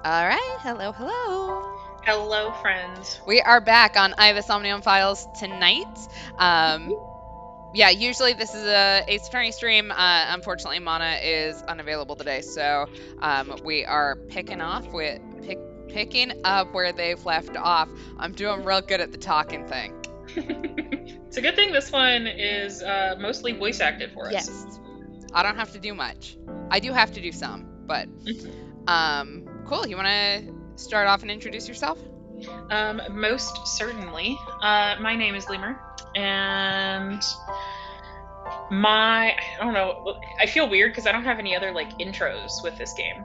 All right. Hello, hello. Hello, friends. We are back on I the Somnium Files tonight. Um, yeah, usually this is a Ace Attorney stream. Unfortunately, Mana is unavailable today, so we are picking up where they've left off. I'm doing real good at the talking thing. It's a good thing this one is mostly voice acted for us. Yes, I don't have to do much. I do have to do some, but cool. You want to start off and introduce yourself? Most certainly. My name is Lemur, and I don't know, I feel weird because I don't have any other, intros with this game.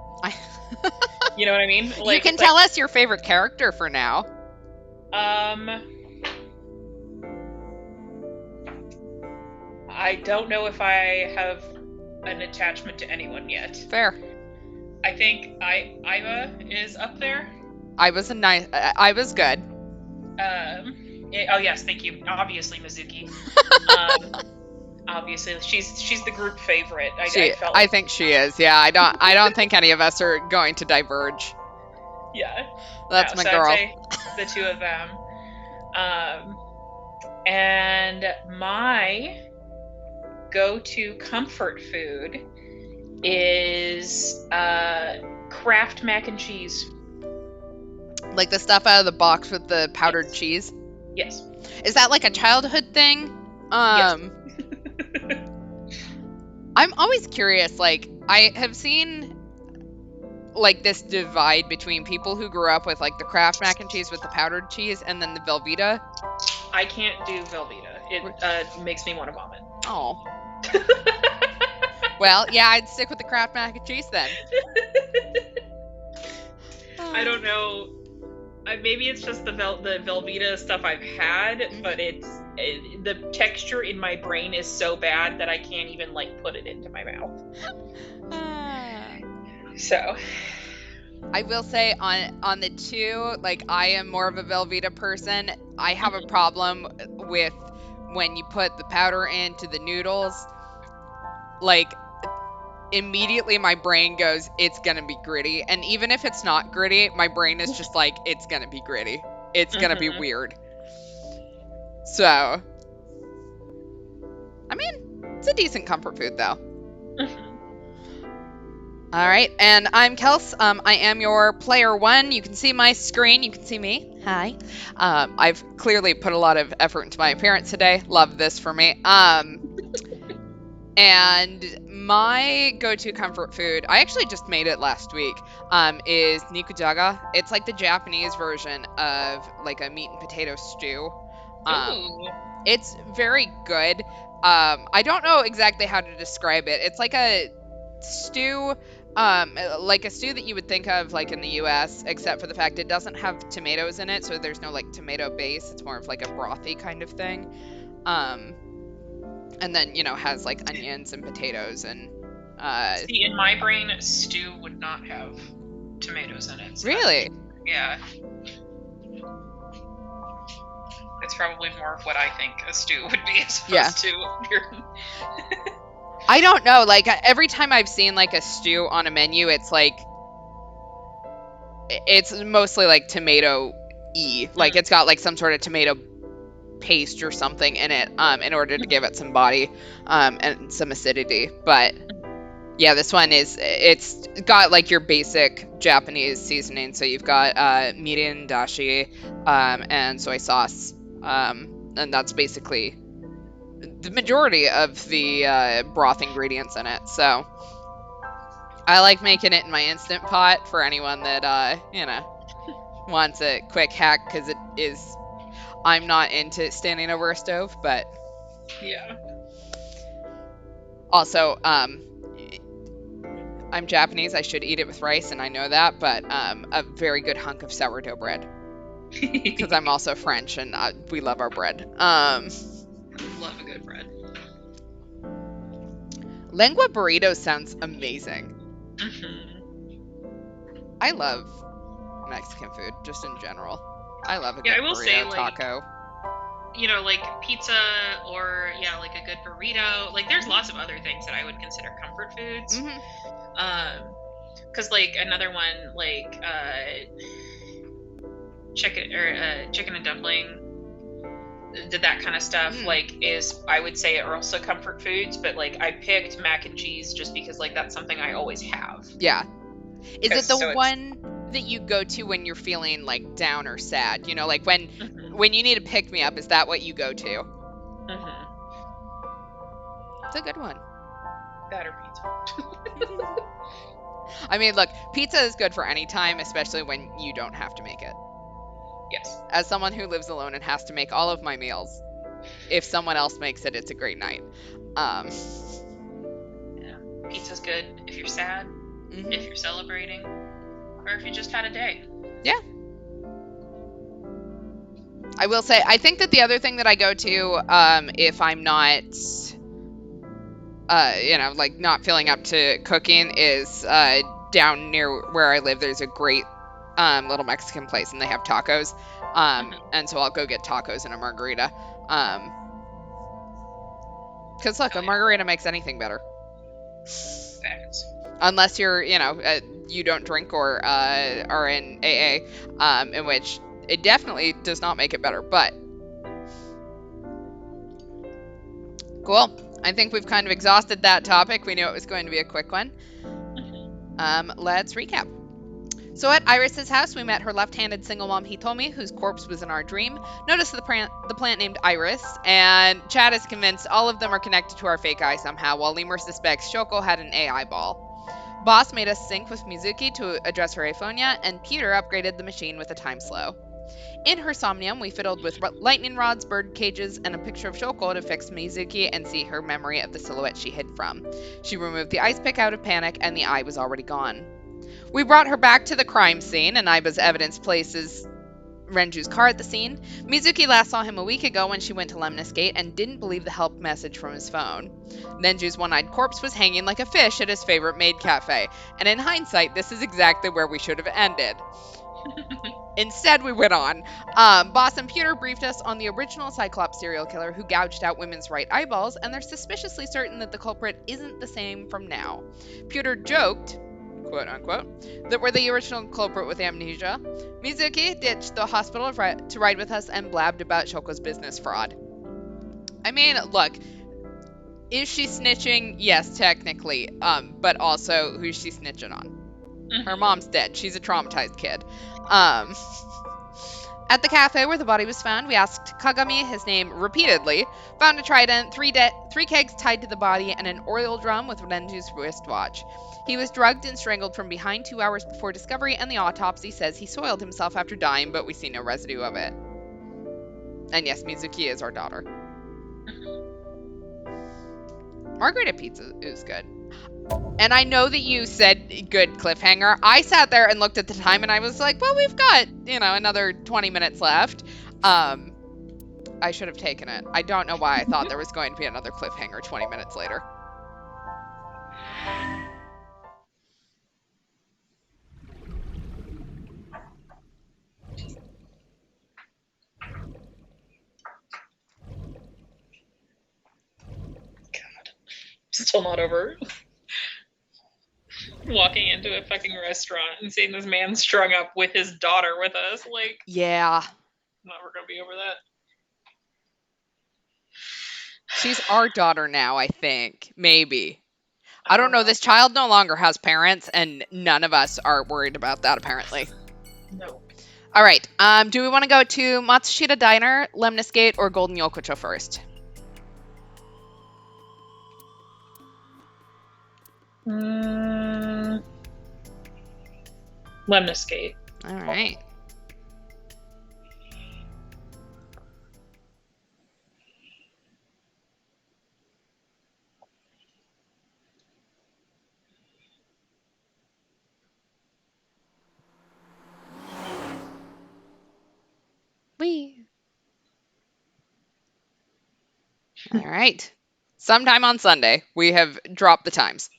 You know what I mean? You can tell us your favorite character for now. I don't know if I have an attachment to anyone yet. Fair. I think Iva is up there. I was good. Oh yes, thank you. Obviously Mizuki. Obviously she's the group favorite. I think she is. Yeah, I don't think any of us are going to diverge. Yeah, that's my girl. I'd say the two of them. And my go-to comfort food is Kraft mac and cheese. Like the stuff out of the box with the powdered cheese? Yes. Is that like a childhood thing? Yes. I'm always curious, like, I have seen like this divide between people who grew up with like the Kraft mac and cheese with the powdered cheese and then the Velveeta. I can't do Velveeta. It makes me want to vomit. Oh. Well, yeah, I'd stick with the Kraft mac and cheese then. I don't know. Maybe it's just the Velveeta stuff I've had, but the texture in my brain is so bad that I can't even put it into my mouth. So, I will say on the two, like, I am more of a Velveeta person. I have a problem with when you put the powder into the noodles. Like, immediately my brain goes, it's gonna be gritty. And even if it's not gritty, my brain is just like, it's gonna be gritty. It's gonna be weird. So, I mean, it's a decent comfort food though. All right, and I'm Kels. I am your player one. You can see my screen. You can see me. Hi. I've clearly put a lot of effort into my appearance today. Love this for me. And my go-to comfort food, I actually just made it last week, is nikujaga. It's like the Japanese version of like a meat and potato stew. It's very good. I don't know exactly how to describe it. It's like a stew, like a stew that you would think of like in the US, except for the fact it doesn't have tomatoes in it, so there's no like tomato base. It's more of like a brothy kind of thing. And then, has like onions and potatoes and see, in my brain, stew would not have tomatoes in it. So really? Yeah. It's probably more of what I think a stew would be as opposed to I don't know, like every time I've seen like a stew on a menu, it's like it's mostly like tomato-y. Like it's got like some sort of tomato paste or something in it in order to give it some body and some acidity. But yeah, this one it's got like your basic Japanese seasoning. So you've got mirin, dashi, and soy sauce, and that's basically the majority of the broth ingredients in it. So I like making it in my Instant Pot for anyone that wants a quick hack, because it is. I'm not into standing over a stove, but yeah. Also, I'm Japanese. I should eat it with rice, and I know that, but a very good hunk of sourdough bread, because I'm also French, and we love our bread. Love a good bread. Lengua burrito sounds amazing. I love Mexican food, just in general. I love a good burrito taco. Like pizza or like a good burrito. Like there's lots of other things that I would consider comfort foods. Because like another one, like chicken and dumpling, did that kind of stuff. Like is, I would say, are also comfort foods, but like I picked mac and cheese just because like that's something I always have. Yeah. Is it the So one that you go to when you're feeling like down or sad? You know, like when you need to pick me up, is that what you go to? It's a good one. That or pizza. I mean, look, pizza is good for any time, especially when you don't have to make it. Yes. As someone who lives alone and has to make all of my meals, if someone else makes it, it's a great night. Yeah. Pizza's good if you're sad, if you're celebrating, or if you just had a day. Yeah. I will say, I think that the other thing that I go to, if I'm not, like not feeling up to cooking, is down near where I live, there's a great little Mexican place, and they have tacos. And so I'll go get tacos and a margarita. Because look, a margarita makes anything better. Facts. Unless you're, you don't drink or are in AA, in which it definitely does not make it better. But cool. I think we've kind of exhausted that topic. We knew it was going to be a quick one. Let's recap. So at Iris's house, we met her left-handed single mom Hitomi, whose corpse was in our dream, noticed the plant named Iris, and Chad is convinced all of them are connected to our fake eye somehow, while Lemur suspects Shoko had an AI ball. Boss made us sync with Mizuki to address her aphonia, and Peter upgraded the machine with a time slow. In her Somnium, we fiddled with lightning rods, bird cages, and a picture of Shoko to fix Mizuki and see her memory of the silhouette she hid from. She removed the ice pick out of panic, and the eye was already gone. We brought her back to the crime scene, and Aiba's evidence places Renju's car at the scene. Mizuki last saw him a week ago when she went to Lemnis Gate and didn't believe the help message from his phone. Renju's one-eyed corpse was hanging like a fish at his favorite maid cafe, and in hindsight, this is exactly where we should have ended. Instead, we went on. Boss and Peter briefed us on the original Cyclops serial killer who gouged out women's right eyeballs, and they're suspiciously certain that the culprit isn't the same from now. Peter joked, quote unquote, that we're the original culprit with amnesia. Mizuki ditched the hospital to ride with us and blabbed about Shoko's business fraud. I mean, look, is she snitching? Yes, technically. But also, who's she snitching on? Her mom's dead. She's a traumatized kid. At the cafe where the body was found, we asked Kagami his name repeatedly, found a trident, three kegs tied to the body, and an oil drum with Renju's wristwatch. He was drugged and strangled from behind 2 hours before discovery, and the autopsy says he soiled himself after dying, but we see no residue of it. And yes, Mizuki is our daughter. Margarita pizza is good. And I know that you said good cliffhanger. I sat there and looked at the time and I was like, well, we've got, another 20 minutes left. I should have taken it. I don't know why I thought there was going to be another cliffhanger 20 minutes later. God. Still not over. Walking into a fucking restaurant and seeing this man strung up with his daughter with us, like, yeah, never gonna be over that. She's our daughter now, I think. Maybe. I don't know. This child no longer has parents, and none of us are worried about that, apparently. No. All right. Do we want to go to Matsushita Diner, Lemnis Gate, or Golden Yokocho first? Lemnis Gate. All right. Wee. All right. Sometime on Sunday, we have dropped the times.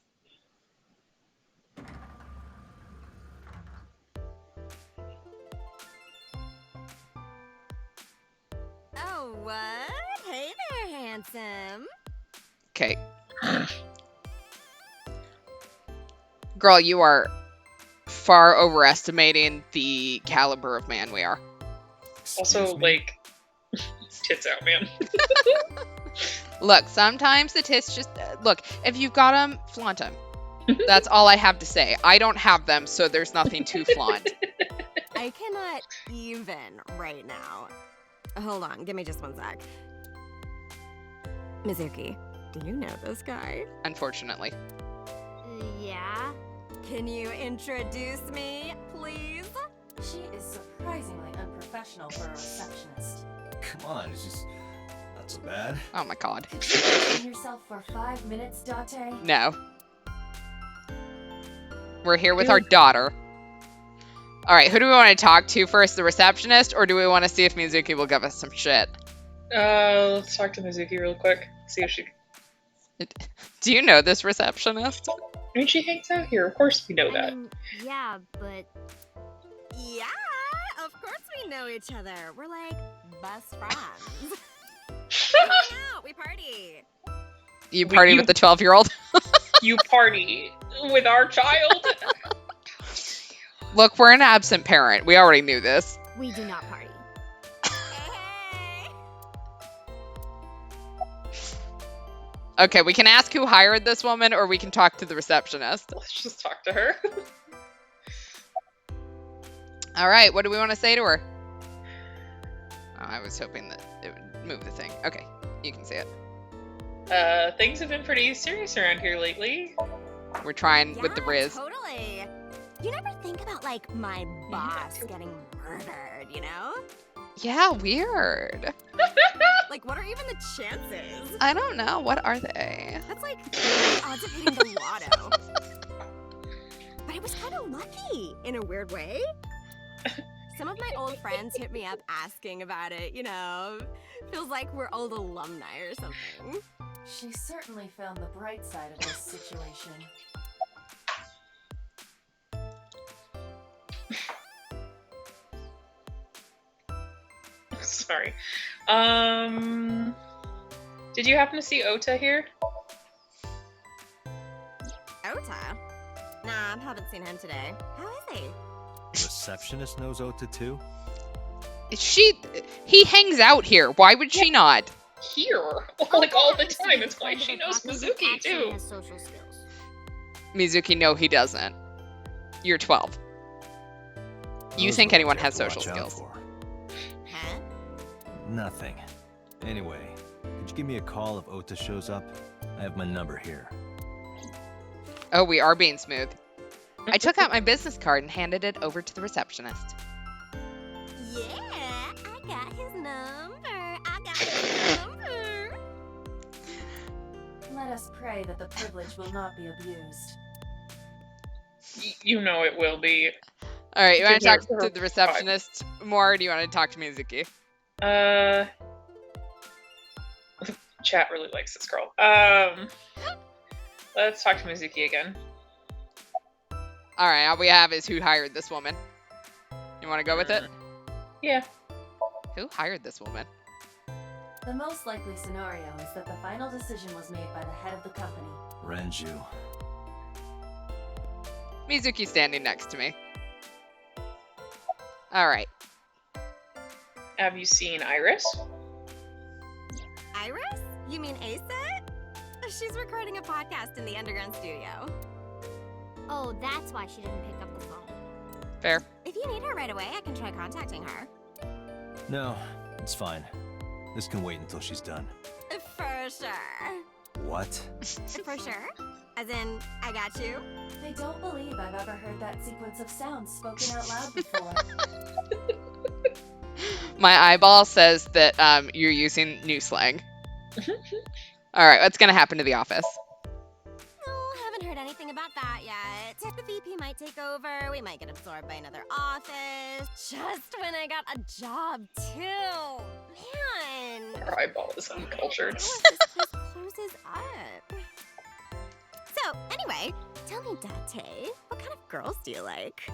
Oh, what? Hey there, handsome. Okay. Girl, you are far overestimating the caliber of man we are. Also, Excuse me? like, tits out, man. Look, sometimes the tits just... look, if you've got them, flaunt them. That's all I have to say. I don't have them, so there's nothing to flaunt. I cannot even right now. Hold on, give me just one sec. Mizuki, do you know this guy? Unfortunately. Yeah. Can you introduce me, please? She is surprisingly unprofessional for a receptionist. Come on, it's just not so bad. Oh my god. Could you explain yourself for 5 minutes, Date? No. We're here with our daughter. Alright, who do we want to talk to first? The receptionist, or do we want to see if Mizuki will give us some shit? Let's talk to Mizuki real quick. See if she... Do you know this receptionist? I mean, she hangs out here. Of course we know I that. mean, yeah, but Yeah, of course we know each other. We're like best friends. We hang out, we party. You party with the 12-year-old? You party with our child? Look, we're an absent parent. We already knew this. we do not party. Hey. Okay, we can ask who hired this woman, or we can talk to the receptionist. Let's just talk to her. Alright, what do we want to say to her? Oh, I was hoping that it would move the thing. Okay, you can see it. Things have been pretty serious around here lately. We're trying with the Yeah, Riz. Totally. You never think about like my boss getting murdered, you know? Yeah, weird. Like, what are even the chances? I don't know. What are they? That's like the odds of hitting the lotto. But it was kind of lucky in a weird way. Some of my old friends hit me up asking about it, you know. Feels like we're old alumni or something. She certainly found the bright side of this situation. Sorry. Did you happen to see Ota here? Ota? Nah, I haven't seen him today. How is he? Receptionist knows Ota too? He hangs out here. Why would she not? Here? Like all the time. That's why she knows Mizuki too. Has social skills. Mizuki, no, he doesn't. You're 12. You Those think are anyone what you has have to social watch out skills. for. Huh? Nothing. Anyway, could you give me a call if Ota shows up? I have my number here. Oh, we are being smooth. I took out my business card and handed it over to the receptionist. Yeah, I got his number. I got his number. Let us pray that the privilege will not be abused. You know it will be. All right, you want to Give talk her to the receptionist more, or do you want to talk to Mizuki? Chat really likes this girl. Let's talk to Mizuki again. All right, all we have is who hired this woman. You want to go with it? Yeah. Who hired this woman? The most likely scenario is that the final decision was made by the head of the company. Renju. Mizuki's standing next to me. All right. Have you seen Iris? Iris? You mean Aset? She's recording a podcast in the underground studio. Oh, that's why she didn't pick up the phone. Fair. If you need her right away, I can try contacting her. No, it's fine. This can wait until she's done. For sure. What? For sure? As in, I got you? They don't believe I've ever heard that sequence of sounds spoken out loud before. My eyeball says that you're using new slang. All right, what's gonna happen to the office? Oh, haven't heard anything about that yet. The VP might take over. We might get absorbed by another office. Just when I got a job, too. Man. Her eyeball is uncultured. This place closes up. So, anyway, tell me, Date, what kind of girls do you like?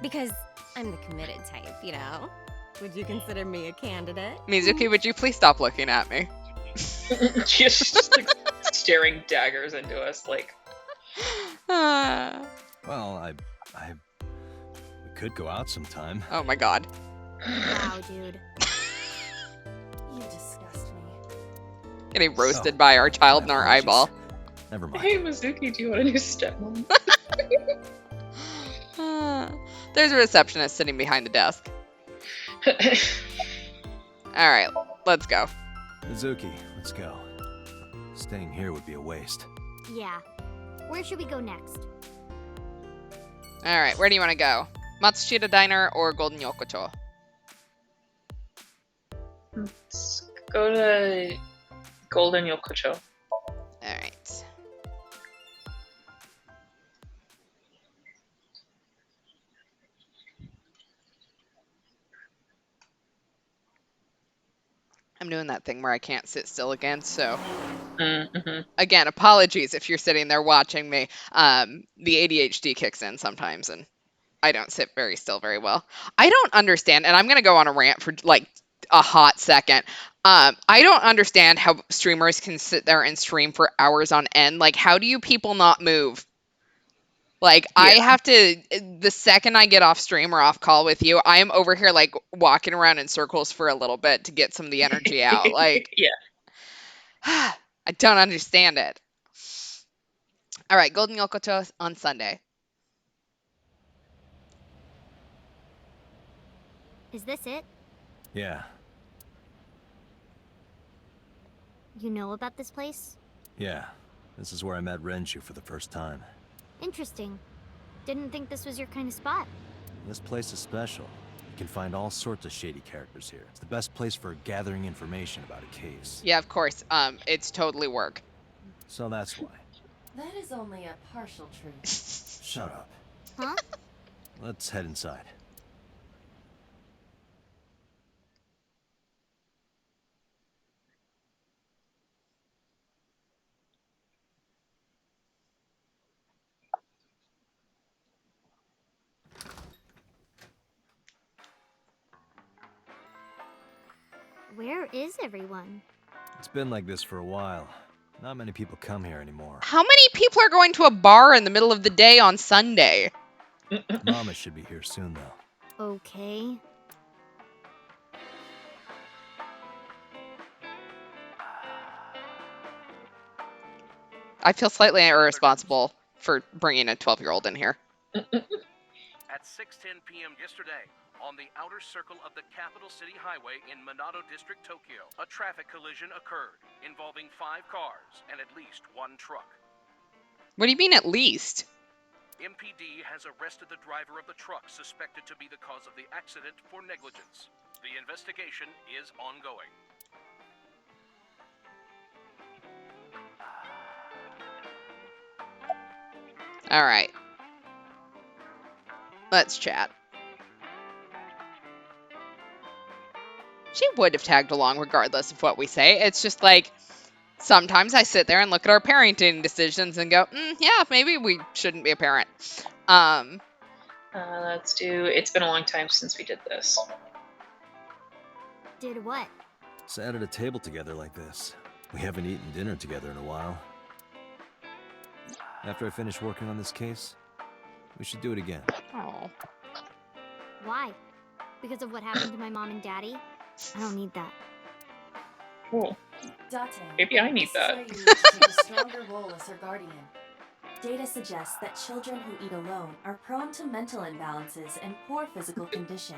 Because I'm the committed type, you know? Would you consider me a candidate? Mizuki, would you please stop looking at me? She's just like staring daggers into us, like. Well, I We could go out sometime. Oh my god. Wow, dude. You disgust me. Getting roasted by our child in our eyeball. Never mind. Hey, Mizuki, do you want a new stepmom? There's a receptionist sitting behind the desk. Alright, let's go. Mizuki, let's go. Staying here would be a waste. Yeah. Where should we go next? Alright, where do you want to go? Matsushita Diner or Golden Yokocho? Let's go to Golden Yokocho. Alright. I'm doing that thing where I can't sit still again, so Mm-hmm. again, apologies if you're sitting there watching me. The ADHD kicks in sometimes, and I don't sit very still very well. I don't understand, and I'm going to go on a rant for like a hot second. I don't understand how streamers can sit there and stream for hours on end. Like, how do you people not move? Like, I have to, the second I get off stream or off call with you, I am over here, like, walking around in circles for a little bit to get some of the energy out. Like, Yeah. I don't understand it. All right, Golden Yokocho on Sunday. Is this it? Yeah, You know about this place? yeah. This is where I met Renshu for the first time. Interesting. Didn't think this was your kind of spot. This place is special. You can find all sorts of shady characters here. It's the best place for gathering information about a case. Yeah, of course. It's totally work. So that's why. That is only a partial truth. Shut up. Huh? Let's head inside. Where is everyone? It's been like this for a while. Not many people come here anymore. How many people are going to a bar in the middle of the day on Sunday? Mama should be here soon, though. Okay. I feel slightly irresponsible for bringing a 12-year-old in here. At 6:10 p.m. yesterday, on the outer circle of the capital city highway in Minato District, Tokyo, a traffic collision occurred involving 5 cars and at least 1 truck. What do you mean at least? MPD has arrested the driver of the truck suspected to be the cause of the accident for negligence. The investigation is ongoing. All right. Let's chat. She would have tagged along regardless of what we say. It's just like, sometimes I sit there and look at our parenting decisions and go, yeah, maybe we shouldn't be a parent. Let's do. It's been a long time since we did this. Did what? Sat at a table together like this. We haven't eaten dinner together in a while. After I finish working on this case, we should do it again. Oh. Why? Because of what happened to my mom and daddy? I don't need that. Cool. Date, Maybe I need this that. is where you need to take a stronger role as her guardian. Data suggests that children who eat alone are prone to mental imbalances and poor physical condition.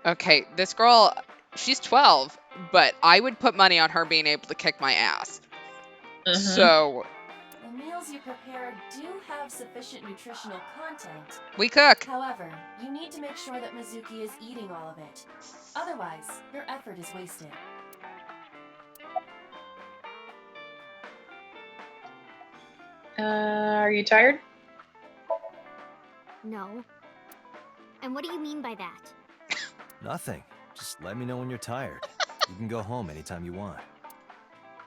Okay, this girl, she's 12, but I would put money on her being able to kick my ass. Mhm. So, The meals you prepare do have sufficient nutritional content. we cook. However, you need to make sure that Mizuki is eating all of it. Otherwise, your effort is wasted. Are you tired? No. And what do you mean by that? Nothing. Just let me know when you're tired. You can go home anytime you want.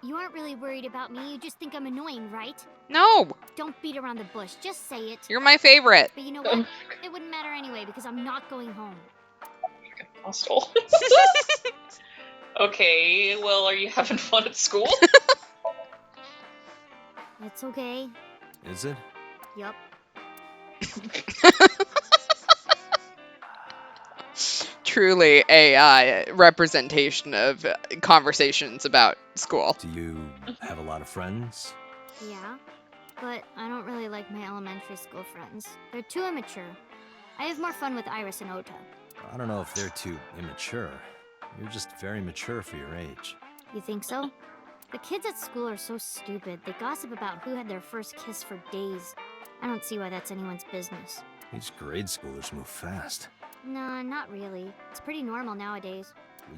You aren't really worried about me, you just think I'm annoying, right? No, Don't beat around the bush, just say it. you're my favorite. But you know what? It wouldn't matter anyway because I'm not going home. Hostile. Okay, well, are you having fun at school? It's okay. Is it? Yup. Truly a representation of conversations about school. Do you have a lot of friends? Yeah, but I don't really like my elementary school friends. They're too immature. I have more fun with Iris and Ota. I don't know if they're too immature. You're just very mature for your age. You think so? The kids at school are so stupid. They gossip about who had their first kiss for days. I don't see why that's anyone's business. These grade schoolers move fast. Nah, not really. It's pretty normal nowadays.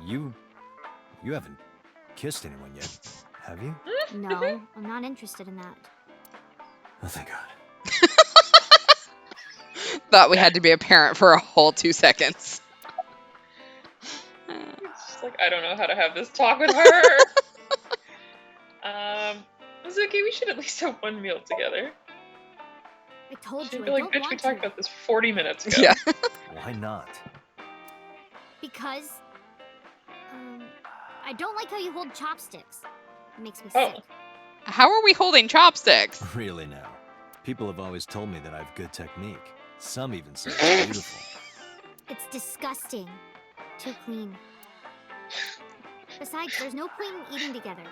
You haven't kissed anyone yet, have you? No, I'm not interested in that. Oh, thank God. Thought we had to be a parent for a whole 2 seconds. It's just like, I don't know how to have this talk with her. Mizuki, we should at least have one meal together. I told She'd you be I like, don't bitch, we want talked to. about this 40 minutes ago. Yeah. Why not? Because, I don't like how you hold chopsticks. It makes me Oh. sick. How are we holding chopsticks? Really now? People have always told me that I have good technique. Some even say it's beautiful. It's disgusting. Too clean. Besides, there's no point in eating together.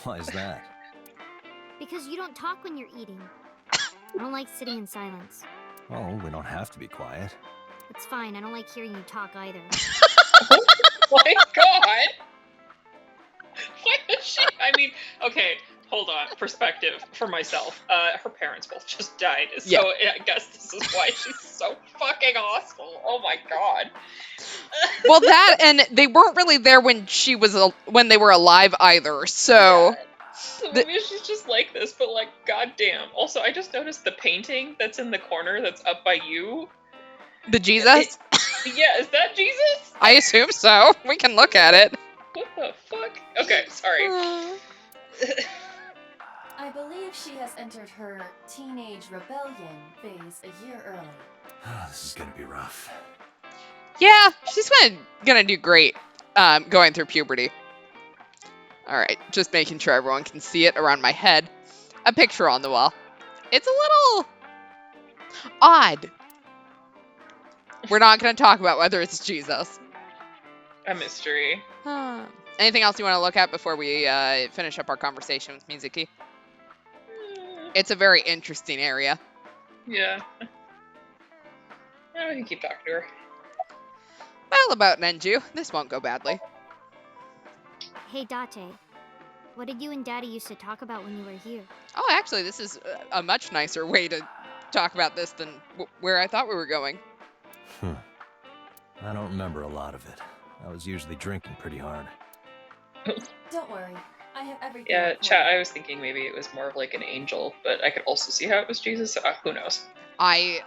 Why is that? Because you don't talk when you're eating. I don't like sitting in silence. Oh, we don't have to be quiet. It's fine, I don't like hearing you talk either. My God! Why does she? I mean, okay, hold on. Perspective for myself. Her parents both just died, so Yeah. I guess this is why she's so fucking awesome. Oh my God. Well, that and they weren't really there when when they were alive either. So So maybe she's just like this, but like, goddamn. Also, I just noticed the painting that's in the corner that's up by you. the Jesus, Yeah, is that Jesus? I assume so. We can look at it. What the fuck? Okay, sorry. I believe she has entered her teenage rebellion phase a year early. This is gonna be rough. Yeah, she's gonna do great. Going through puberty. All right, just making sure everyone can see it around my head. A picture on the wall. It's a little odd. We're not going to talk about whether it's Jesus. A mystery. Anything else you want to look at before we finish up our conversation with Mizuki? It's a very interesting area. Yeah. We can keep talking to her. Well, about Nenju, this won't go badly. Hey, Date. What did you and Daddy used to talk about when you were here? Oh, actually, this is a much nicer way to talk about this than where I thought we were going. I don't remember a lot of it. I was usually drinking pretty hard. Don't worry, I have everything. Yeah, recorded. chat, I was thinking maybe it was more of like an angel, but I could also see how it was Jesus. Who knows? I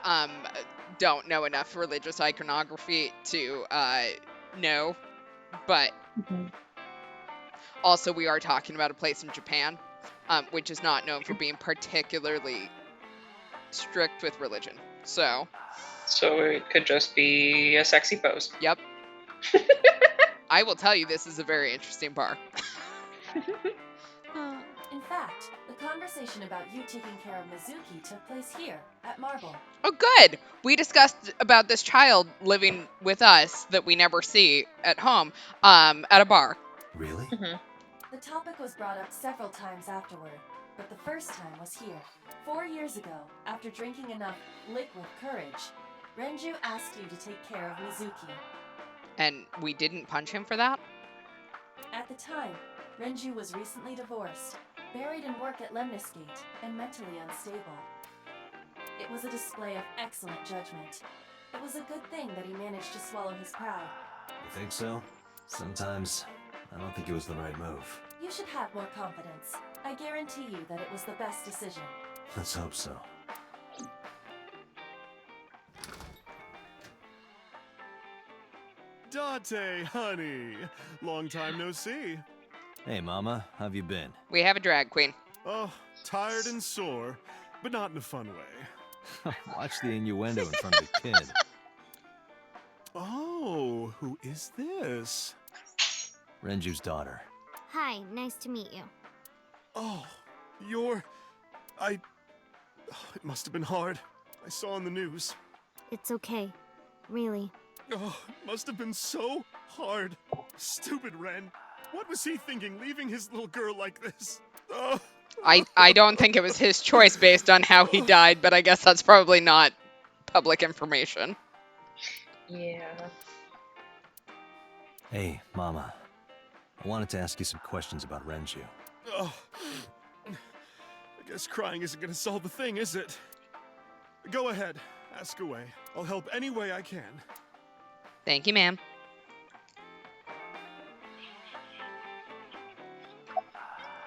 don't know enough religious iconography to know, but also we are talking about a place in Japan, which is not known for being particularly strict with religion. So it could just be a sexy pose. Yep. I will tell you, this is a very interesting bar. In fact, the conversation about you taking care of Mizuki took place here, at Marble. Oh, good. We discussed about this child living with us that we never see at home, at a bar. Really? The topic was brought up several times afterward, but the first time was here. 4 years ago, after drinking enough liquid courage, Renju asked you to take care of Mizuki. And we didn't punch him for that? At the time, Renju was recently divorced, buried in work at Lemnisgate, and mentally unstable. It was a display of excellent judgment. It was a good thing that he managed to swallow his pride. You think so? Sometimes, I don't think it was the right move. You should have more confidence. I guarantee you that it was the best decision. Let's hope so. Date, honey. Long time no see. Hey, Mama, how've you been? We have a drag queen. Oh, tired and sore, but not in a fun way. Watch the innuendo in front of the kid. Oh, who is this? Renju's daughter. Hi, nice to meet you. Oh, it must have been hard. I saw on the news. It's okay. Really. Oh, it must have been so hard. Stupid Ren. What was he thinking, leaving his little girl like this? Oh. I don't think it was his choice based on how he died, but I guess that's probably not public information. Yeah. Hey, Mama. I wanted to ask you some questions about Renju. Oh. I guess crying isn't gonna solve the thing, is it? Go ahead. Ask away. I'll help any way I can. Thank you, ma'am.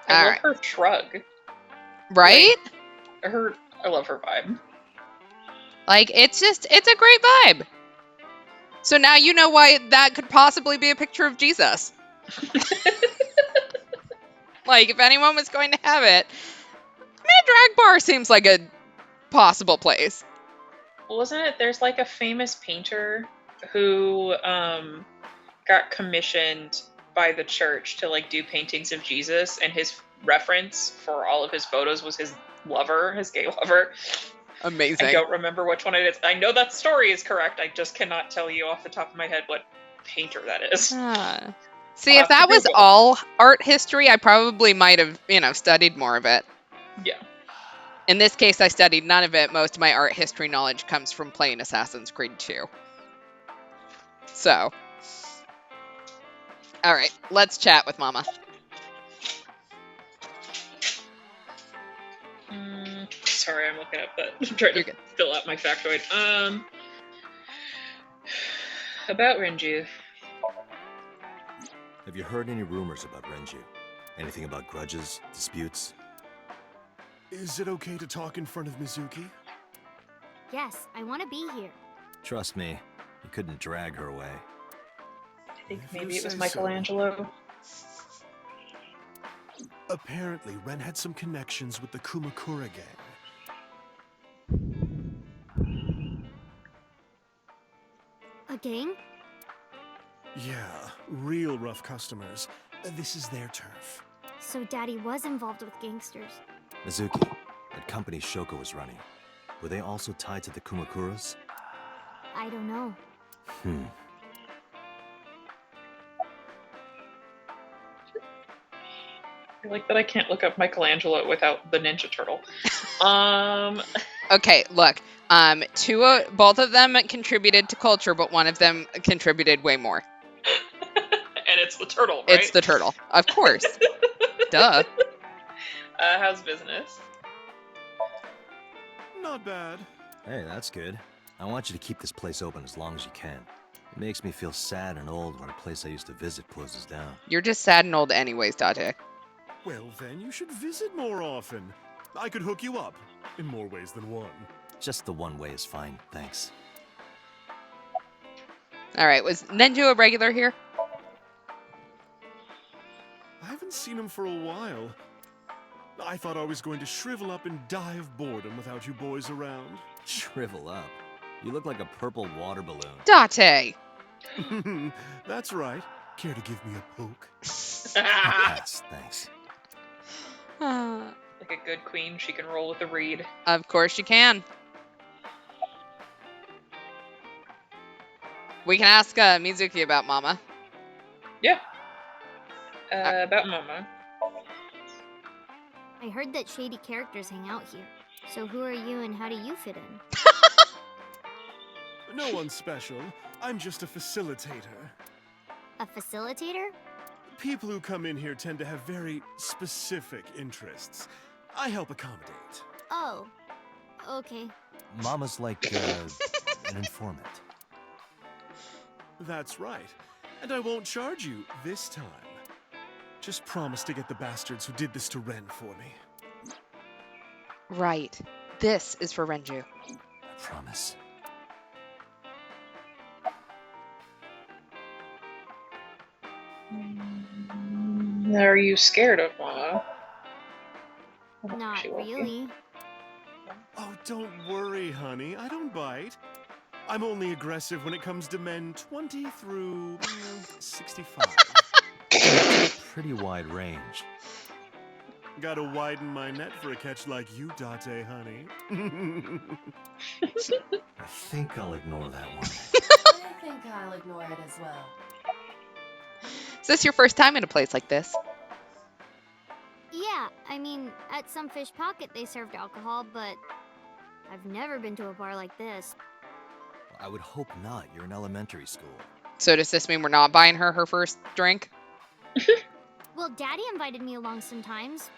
I love Alright. her shrug. Right? I love her vibe. Like, it's a great vibe. So now you know why that could possibly be a picture of Jesus. Like, if anyone was going to have it, Drag Bar seems like a possible place. Wasn't it? There's like a famous painter who got commissioned by the church to like do paintings of Jesus, and his reference for all of his photos was his lover, his gay lover. Amazing. I don't remember which one it is. I know that story is correct. I just cannot tell you off the top of my head what painter that is. See, if that was all art history, I probably might have, studied more of it. Yeah. In this case, I studied none of it. Most of my art history knowledge comes from playing Assassin's Creed 2. So. Alright, let's chat with Mama. Sorry, I'm looking up that. I'm trying to fill out my factoid. About Renju. Have you heard any rumors about Renju? Anything about grudges, disputes? Is it okay to talk in front of Mizuki? Yes, I want to be here. Trust me, you couldn't drag her away. I think maybe it was Michelangelo. Apparently, Ren had some connections with the Kumakura gang. A gang? Yeah, real rough customers. This is their turf. So Daddy was involved with gangsters. Mizuki, that company Shoko was running, were they also tied to the Kumakuras? I don't know. I like that I can't look up Michelangelo without the Ninja Turtle. Okay, look. Both of them contributed to culture, but one of them contributed way more. And it's the turtle, right? It's the turtle, of course. Duh. How's business? Not bad. Hey, that's good. I want you to keep this place open as long as you can. It makes me feel sad and old when a place I used to visit closes down. You're just sad and old anyways, Date. Well, then you should visit more often. I could hook you up, in more ways than one. Just the one way is fine, thanks. Alright, was Nenju a regular here? I haven't seen him for a while. I thought I was going to shrivel up and die of boredom without you boys around. Shrivel up? You look like a purple water balloon. Date! That's right. Care to give me a poke? Yes, thanks. Like a good queen, she can roll with the reed. Of course you can. We can ask Mizuki about Mama. Yeah. About Mama. I heard that shady characters hang out here. So who are you and how do you fit in? No one special. I'm just a facilitator. A facilitator? People who come in here tend to have very specific interests. I help accommodate. Oh, okay. Mama's like an informant. That's right. And I won't charge you this time. Just promise to get the bastards who did this to Ren for me. Right. This is for Renju. I promise. Are you scared of Mama? Not really. Oh, don't worry, honey. I don't bite. I'm only aggressive when it comes to men 20 through 65. Pretty wide range. Gotta widen my net for a catch like you, Date, honey. I think I'll ignore that one. I think I'll ignore it as well. Is this your first time in a place like this? Yeah, I mean, at some fish pocket they served alcohol, but I've never been to a bar like this. I would hope not. You're in elementary school. So does this mean we're not buying her first drink? Well, Daddy invited me along sometimes,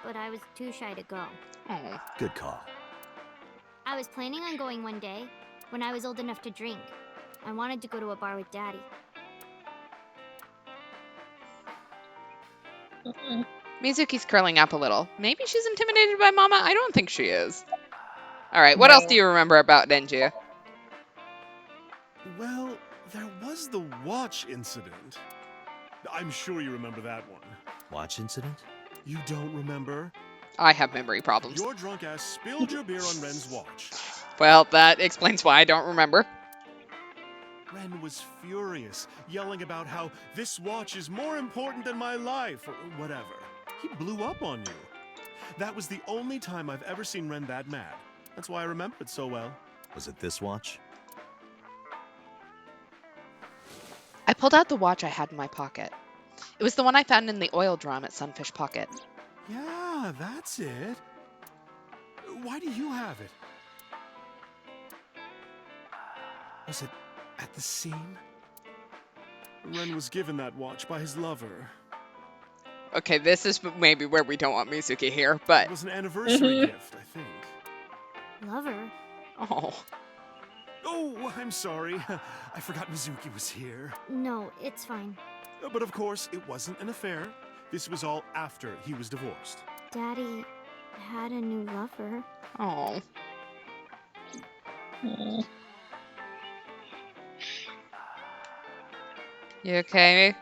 but I was too shy to go. Oh. Good call. I was planning on going one day, when I was old enough to drink. I wanted to go to a bar with Daddy. Mizuki's curling up a little. Maybe she's intimidated by Mama? I don't think she is. Alright, what else do you remember about Denji? Well, there was the watch incident. I'm sure you remember that one. Watch incident? You don't remember? I have memory problems. Your drunk ass spilled your beer on Ren's watch. Well, that explains why I don't remember. Ren was furious, yelling about how this watch is more important than my life, or whatever. He blew up on you. That was the only time I've ever seen Ren that mad. That's why I remember it so well. Was it this watch? I pulled out the watch I had in my pocket. It was the one I found in the oil drum at Sunfish Pocket. Yeah, that's it. Why do you have it? Was it at the scene? Ren was given that watch by his lover. Okay, this is maybe where we don't want Mizuki here, It but... was an anniversary gift, I think. Lover? Oh. Oh, I'm sorry. I forgot Mizuki was here. No, it's fine. But of course, it wasn't an affair. This was all after he was divorced. Daddy had a new lover. Oh. You okay?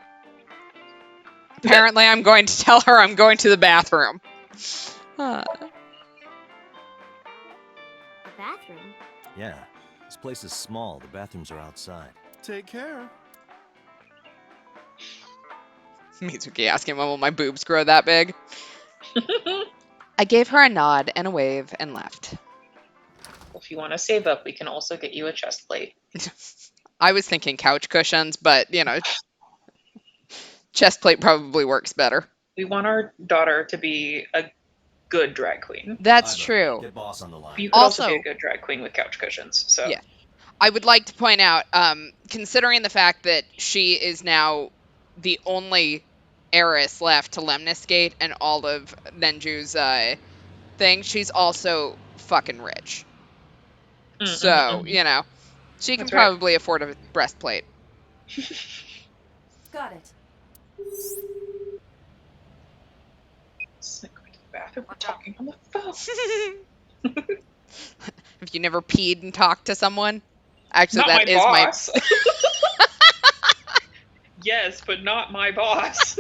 Apparently I'm going to tell her I'm going to the bathroom. The bathroom? Yeah. This place is small. The bathrooms are outside. Take care. Mizuki asking when will my boobs grow that big? I gave her a nod and a wave and left. If you want to save up, we can also get you a chest plate. I was thinking couch cushions, but, you know, chest plate probably works better. We want our daughter to be a good drag queen. That's Either. true. Get boss on the line. You could also Also- be a good drag queen with couch cushions. So Yeah. I would like to point out, considering the fact that she is now the only heiress left to Lemniscate and all of Nenju's thing, she's also fucking rich. So, you know, she can That's right. probably afford a breastplate. Got it. It's like going to the bathroom. We're talking on the phone. Have you never peed and talked to someone? Actually, Not that my is boss. Yes, but not my boss.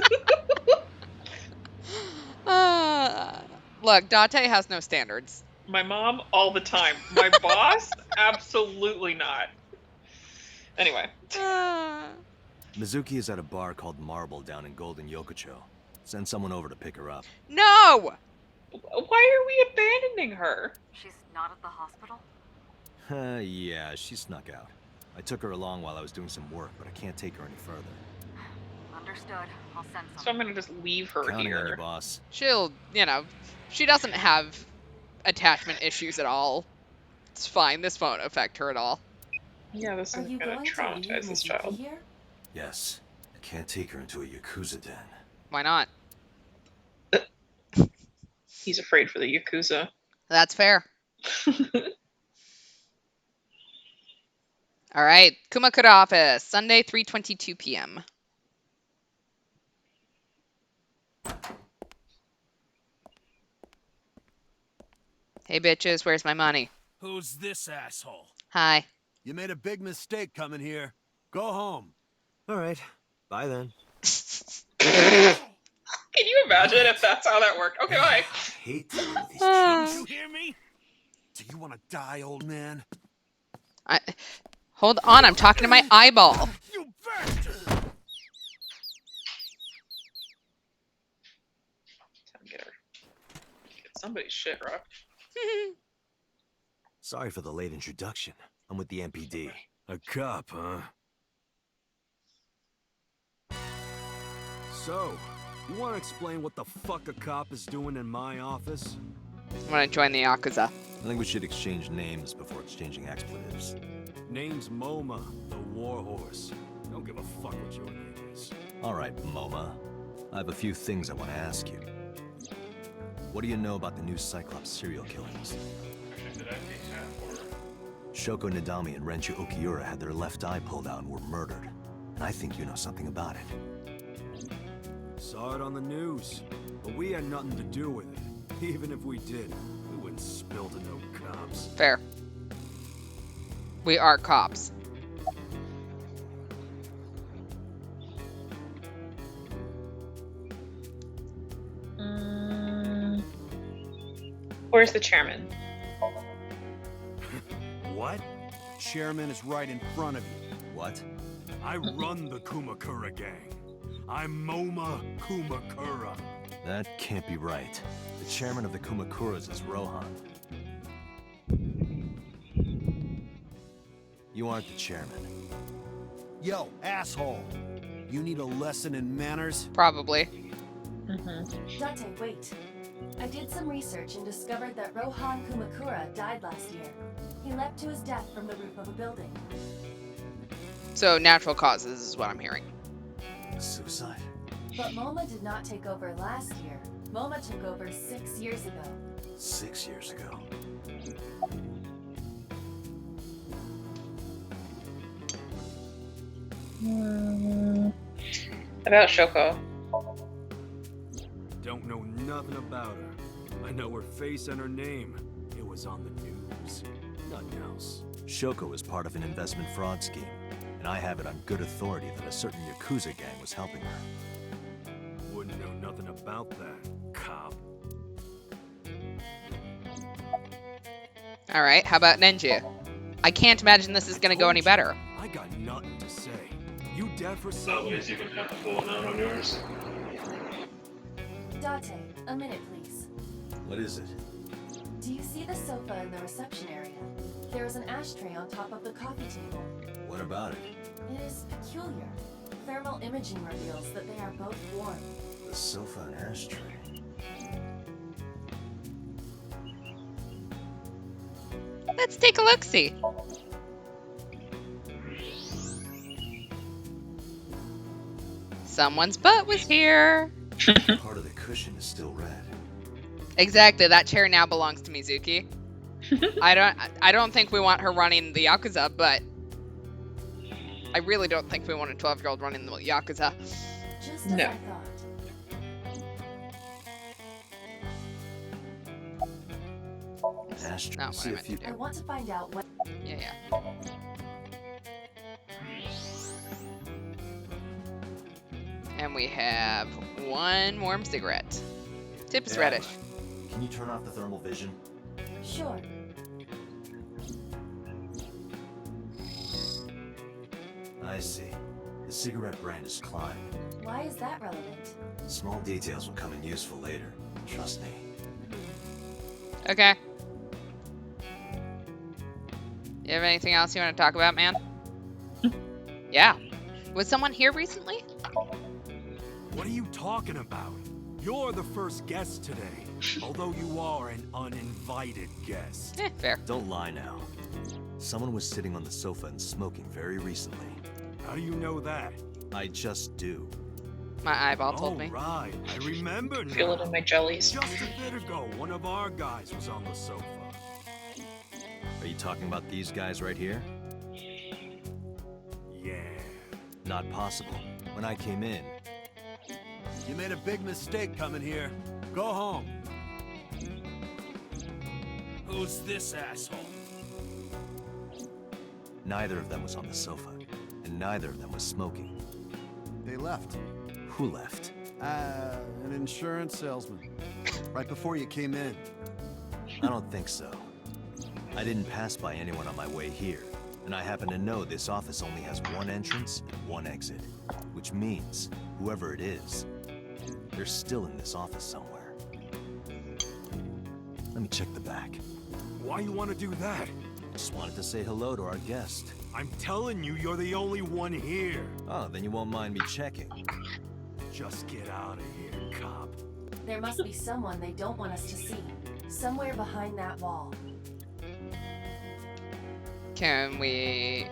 Look, Date has no standards. My mom, all the time. My boss, absolutely not. Anyway. Mizuki is at a bar called Marble down in Golden Yokocho. Send someone over to pick her up. No! Why are we abandoning her? She's not at the hospital? Yeah, she snuck out. I took her along while I was doing some work, but I can't take her any further. Understood. I'll send So I'm someone. gonna just leave her Counting on you, here. boss. She'll, you know, she doesn't have attachment issues at all. It's fine. This won't affect her at all. Yeah, this Are isn't you gonna going to leave traumatize this Mizuki child. here? Yes. I can't take her into a Yakuza den. Why not? He's afraid for the Yakuza. That's fair. All right. Kumakura office, Sunday, 3:22 p.m. Hey, bitches, where's my money? Who's this asshole? Hi. You made a big mistake coming here. Go home. All right. Bye then. Can you imagine if that's how that worked? Okay, bye. I hate dealing with these Did chumps. you hear me? Do you want to die, old man? Hold on, I'm talking to my eyeball. You bastard! Get her. somebody's shit rocked. Sorry for the late introduction. I'm with the MPD. A cop, huh? So, you want to explain what the fuck a cop is doing in my office? I want to join the Yakuza. I think we should exchange names before exchanging expletives. Name's MoMA, the Warhorse. Don't give a fuck what your name is. All right, MoMA. I have a few things I want to ask you. What do you know about the new Cyclops serial killings? Shoko Nadami and Renju Okiura had their left eye pulled out and were murdered. And I think you know something about it. Saw it on the news, but we had nothing to do with it. Even if we did, we wouldn't spill to no cops. Fair. We are cops. Where's the chairman? What? Chairman is right in front of you. What? I run the Kumakura gang. I'm MoMA Kumakura. That can't be right. The chairman of the Kumakuras is Rohan. You aren't the chairman. Yo, asshole! You need a lesson in manners? Probably. Dante, wait. I did some research and discovered that Rohan Kumakura died last year. He leapt to his death from the roof of a building. So natural causes is what I'm hearing. Suicide? But MoMA did not take over last year. MoMA took over 6 years ago. 6 years ago. About Shoko. Don't know nothing about her. I know her face and her name. It was on the news. Nothing else. Shoko is part of an investment fraud scheme, and I have it on good authority that a certain Yakuza gang was helping her. Wouldn't know nothing about that, cop. All right, how about Nenju? I can't imagine this is gonna go any better. I got nothing to say. You deaf or something? Is even pulling out on yours? Dante, a minute please. What is it? Do you see the sofa in the reception area? There is an ashtray on top of the coffee table. What about it? It is peculiar. Thermal imaging reveals that they are both warm. The sofa and ashtray. Let's take a look-see. Someone's butt was here. Part of the cushion is still red. Exactly, that chair now belongs to Mizuki. I don't think we want her running the Yakuza, but I really don't think we want a 12-year-old running the Yakuza. Just as No. I thought. Ashtray. Not what See I if meant you. to I do. want to find out what. Yeah. And we have one warm cigarette. Tip is Yeah. reddish. Can you turn off the thermal vision? Sure. I see. The cigarette brand is Klein. Why is that relevant? Small details will come in useful later. Trust me. Okay. You have anything else you want to talk about, man? Yeah. Was someone here recently? What are you talking about? You're the first guest today, although you are an uninvited guest. Fair. Don't lie now. Someone was sitting on the sofa and smoking very recently. How do you know that? I just do. My eyeball told me. Right, I remember now. Feel it in my jellies. Just a bit ago, one of our guys was on the sofa. Are you talking about these guys right here? Yeah. Not possible. When I came in, You made a big mistake coming here. Go home. Who's this asshole? neither of them was on the sofa, and neither of them was smoking. They left. Who left? An insurance salesman. Right before you came in. I don't think so. I didn't pass by anyone on my way here, and I happen to know this office only has one entrance and one exit, which means whoever it is, they're still in this office somewhere. Let me check the back. Why you want to do that? Just wanted to say hello to our guest. I'm telling you, you're the only one here. Oh, then you won't mind me checking. Just get out of here, cop. There must be someone they don't want us to see. Somewhere behind that wall. Can we...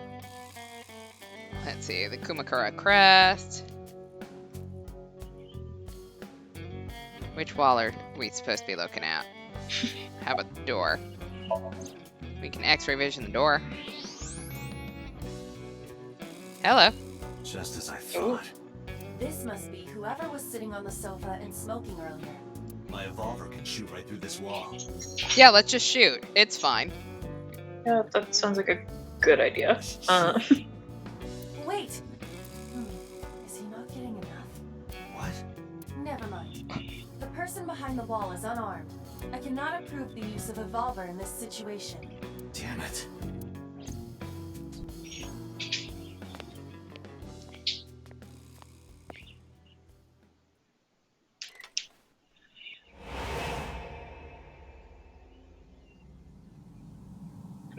Let's see, the Kumakura Crest. Which wall are we supposed to be looking at? How about the door? We can X-ray vision the door. Hello. Just as I thought. This must be whoever was sitting on the sofa and smoking earlier. My evolver can shoot right through this wall. Yeah, let's just shoot. It's fine. Yeah, that sounds like a good idea. Wait! Is he not getting enough? What? Never mind. The person behind the wall is unarmed. I cannot approve the use of evolver in this situation. Damn it.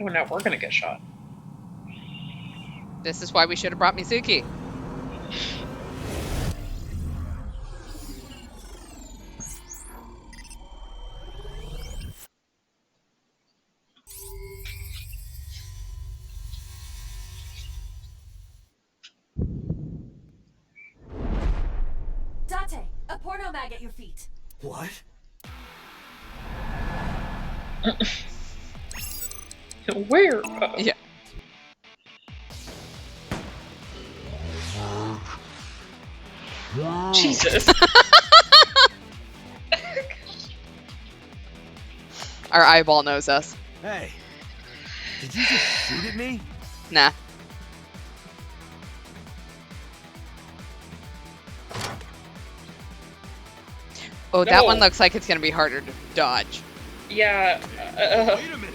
Oh, now we're gonna get shot. This is why we should have brought Mizuki. Date, a porno mag at your feet. What? Where? Yeah. Jesus. Our eyeball knows us. Hey, did you just shoot at me? Nah. Oh, that one No. looks like it's gonna be harder to dodge. Yeah. Wait a minute.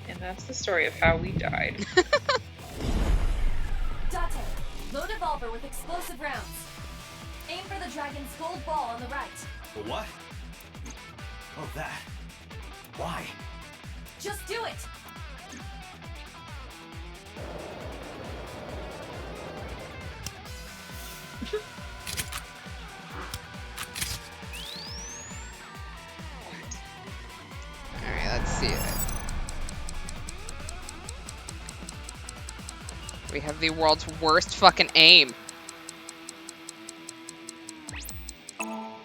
And that's the story of how we died. Date, load evolver with explosive rounds. Aim for the dragon's gold ball on the right. The what? Oh, that. Why? Just do it! Alright, let's see it. We have the world's worst fucking aim.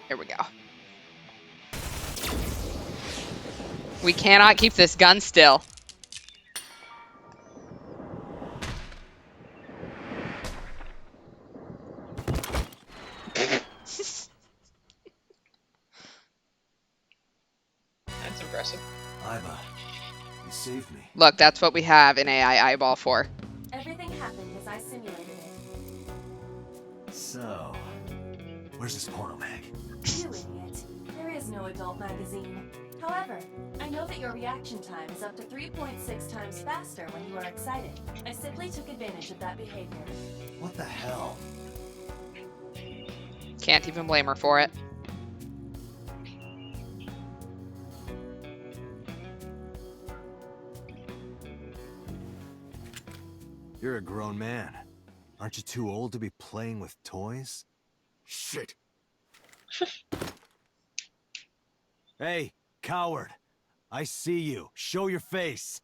Here we go. We cannot keep this gun still. That's impressive. Iva, you saved me. Look, that's what we have an AI eyeball for. Everything happened as I simulated it. So, where's this porno mag? You idiot. There is no adult magazine. However, I know that your reaction time is up to 3.6 times faster when you are excited. I simply took advantage of that behavior. What the hell? Can't even blame her for it. You're a grown man. Aren't you too old to be playing with toys? Shit. Hey, coward. I see you. Show your face.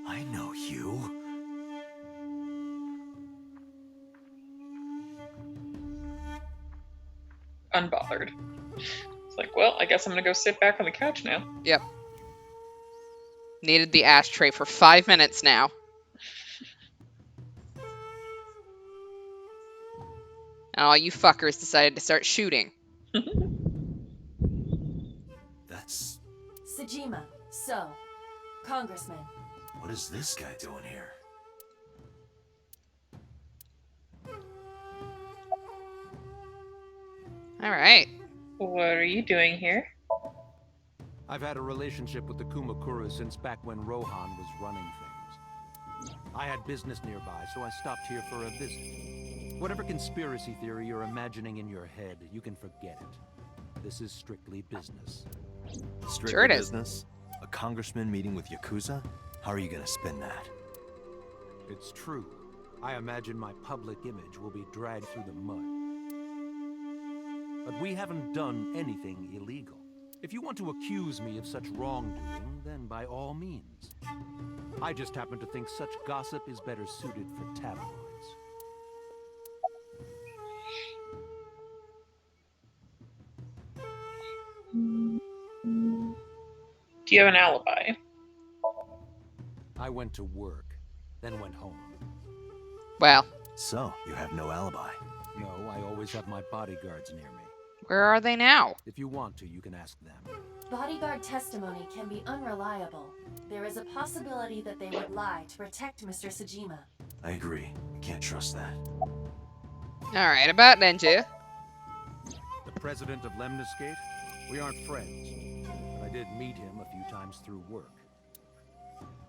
I know you. Unbothered. It's like, well, I guess I'm gonna go sit back on the couch now. Yep. Needed the ashtray for 5 minutes now. And all you fuckers decided to start shooting. That's... Sejima, so, Congressman. What is this guy doing here? All right. What are you doing here? I've had a relationship with the Kumakuras since back when Rohan was running things. I had business nearby, so I stopped here for a visit. Whatever conspiracy theory you're imagining in your head, you can forget it. This is strictly business. Strictly Sure it is. business? A congressman meeting with Yakuza? How are you gonna spin that? It's true. I imagine my public image will be dragged through the mud. But we haven't done anything illegal. If you want to accuse me of such wrongdoing, then by all means. I just happen to think such gossip is better suited for tabloids. Do you have an alibi? I went to work, then went home. Well, So, you have no alibi. No, I always have my bodyguards near me. where are they now? If you want to, you can ask them. Bodyguard testimony can be unreliable. There is a possibility that they would lie to protect Mr. Sejima. I agree. I can't trust that. All right, about Renju. The president of Lemniscate? We aren't friends, but I did meet him a few times through work.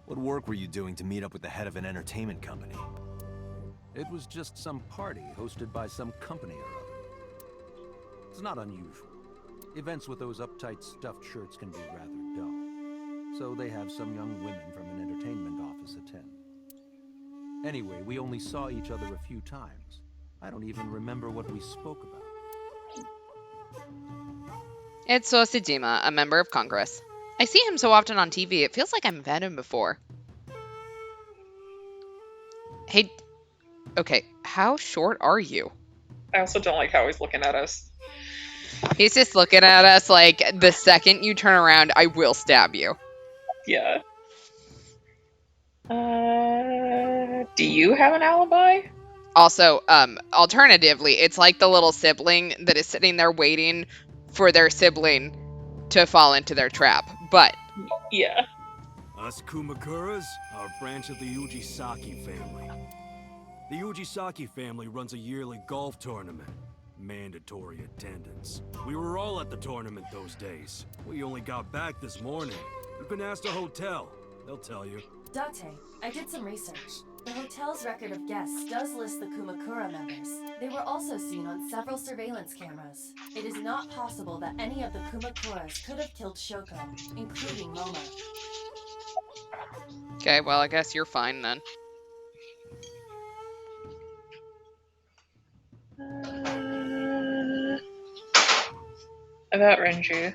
What work were you doing to meet up with the head of an entertainment company? It was just some party hosted by some company or other. It's not unusual. Events with those uptight stuffed shirts can be rather dull. So they have some young women from an entertainment office attend. Anyway, we only saw each other a few times. I don't even remember what we spoke about. It's Sejima, a member of Congress. I see him so often on TV, it feels like I've met him before. Hey, okay, how short are you? I also don't like how he's looking at us. He's just looking at us like, the second you turn around, I will stab you. Yeah. Do you have an alibi? Also, alternatively, it's like the little sibling that is sitting there waiting for their sibling to fall into their trap. But Yeah. Us Kumakuras are a branch of the Ujisaki family. The Ujisaki family runs a yearly golf tournament. Mandatory attendance. We were all at the tournament those days. We only got back this morning. You can ask the hotel. They'll tell you. Date, I did some research. The hotel's record of guests does list the Kumakura members. They were also seen on several surveillance cameras. It is not possible that any of the Kumakuras could have killed Shoko, including Moma. okay, well, I guess you're fine then. About Renju.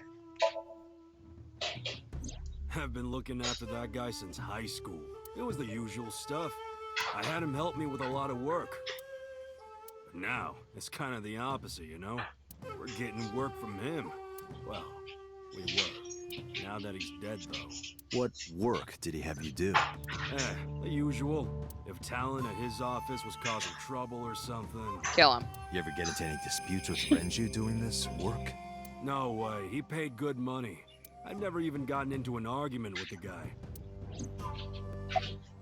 I've been looking after that guy since high school. It was the usual stuff. I had him help me with a lot of work. But now, it's kind of the opposite, you know? We're getting work from him. Well, we were. Now that he's dead, though. What work did he have you do? The usual. If Talon at his office was causing trouble or something. Kill him. You ever get into any disputes with Renju doing this work? No way. He paid good money. I've never even gotten into an argument with the guy.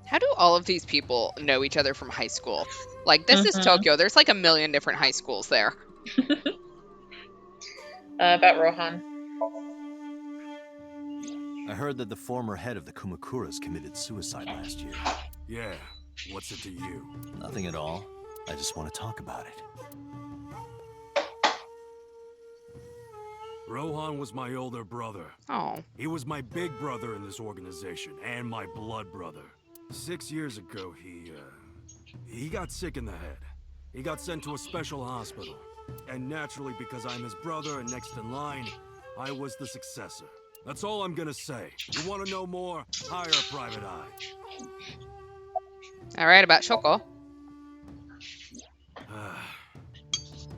How do all of these people know each other from high school? Like, this is Tokyo. There's like a million different high schools there. About Rohan. I heard that the former head of the Kumakuras committed suicide last year. Yeah. What's it to you? Nothing at all. I just want to talk about it. Rohan was my older brother. Oh. He was my big brother in this organization, and my blood brother. 6 years ago, he got sick in the head. He got sent to a special hospital. And naturally, because I'm his brother and next in line, I was the successor. That's all I'm gonna say. You wanna know more? Hire a private eye. All right, about Shoko.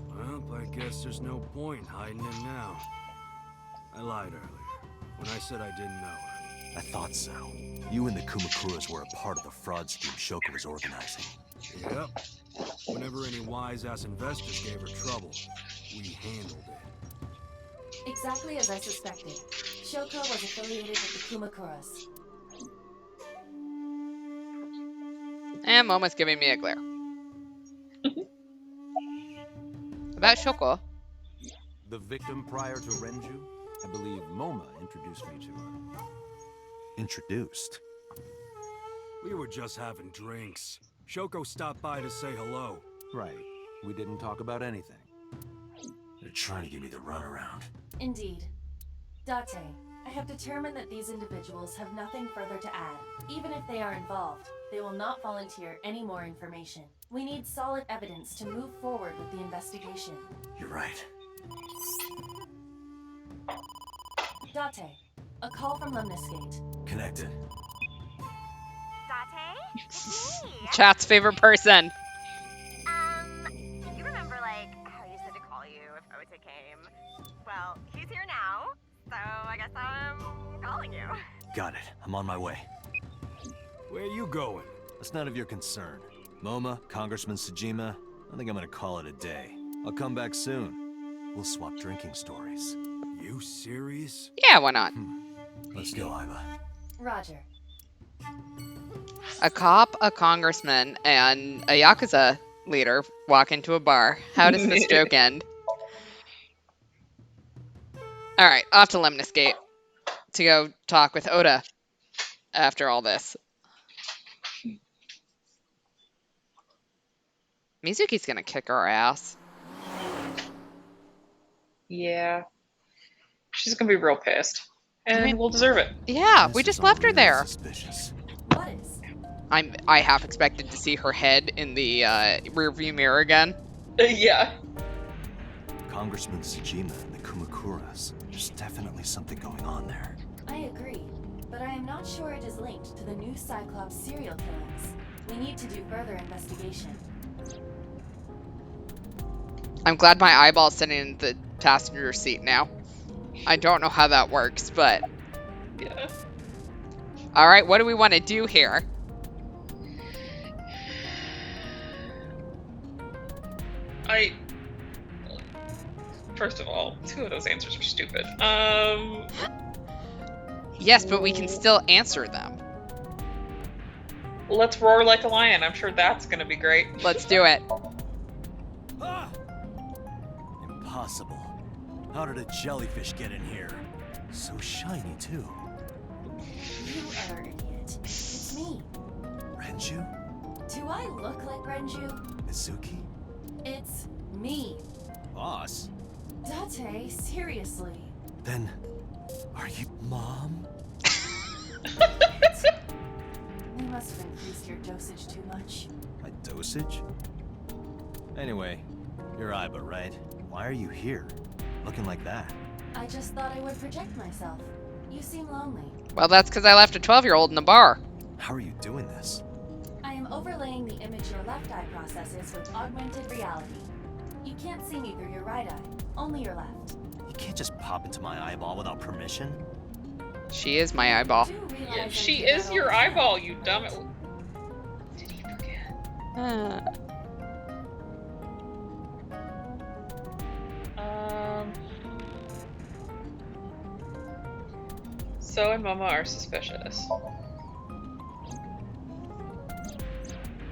Well, I guess there's no point hiding it now. I lied earlier, when I said I didn't know her. I thought so. You and the Kumakuras were a part of the fraud scheme Shoko was organizing. Yep. Whenever any wise-ass investors gave her trouble, we handled it. Exactly as I suspected. Shoko was affiliated with the Kumakuras. And Momo's giving me a glare. About Shoko. The victim prior to Renju? I believe Moma introduced me to her. Introduced? We were just having drinks. Shoko stopped by to say hello. Right. We didn't talk about anything. They're trying to give me the runaround. Indeed. Date, I have determined that these individuals have nothing further to add. Even if they are involved, they will not volunteer any more information. We need solid evidence to move forward with the investigation. You're right. Date, a call from Lemniscate. Connected. Date? It's me. Chat's favorite person. You remember, like, how you said to call you if Ota came? Well, he's here now, so I guess I'm calling you. Got it. I'm on my way. Where you going? That's none of your concern. Moma, Congressman Tsujima, I think I'm gonna call it a day. I'll come back soon. We'll swap drinking stories. You serious? Yeah, why not? Let's go, Iva. Roger. A cop, a congressman, and a Yakuza leader walk into a bar. How does this joke end? Alright, off to Lemniscate to go talk with Oda after all this. Mizuki's gonna kick our ass. Yeah. She's gonna be real pissed. And I mean- we'll deserve it. Yeah, This we is just all left her really there. Suspicious. What is? I half expected to see her head in the rearview mirror again. Yeah. Congressman Tsujima and the Kumakuras. There's definitely something going on there. I agree, but I am not sure it is linked to the new Cyclops serial killings. We need to do further investigation. I'm glad my eyeball's sitting in the passenger seat now. I don't know how that works, but... Yeah. Alright, what do we want to do here? First of all, 2 of those answers are stupid. Yes, but we can still answer them. Let's roar like a lion. I'm sure that's gonna be great. Let's do it. Impossible. How did a jellyfish get in here? So shiny, too. You utter idiot. It's me. Renju? Do I look like Renju? Mizuki? It's me. Boss? Date, seriously. Then, are you Mom? You must have increased your dosage too much. My dosage? Anyway, you're Iba, right? Why are you here? Looking like that? I just thought I would project myself. You seem lonely. Well, that's because I left a 12-year-old in the bar. How are you doing this? I am overlaying the image your left eye processes with augmented reality. You can't see me through your right eye, only your left. You can't just pop into my eyeball without permission. She is my eyeball. Do realize Yeah, I she do is that your all the time. eyeball, you dumb. Did he forget? So and Mama are suspicious.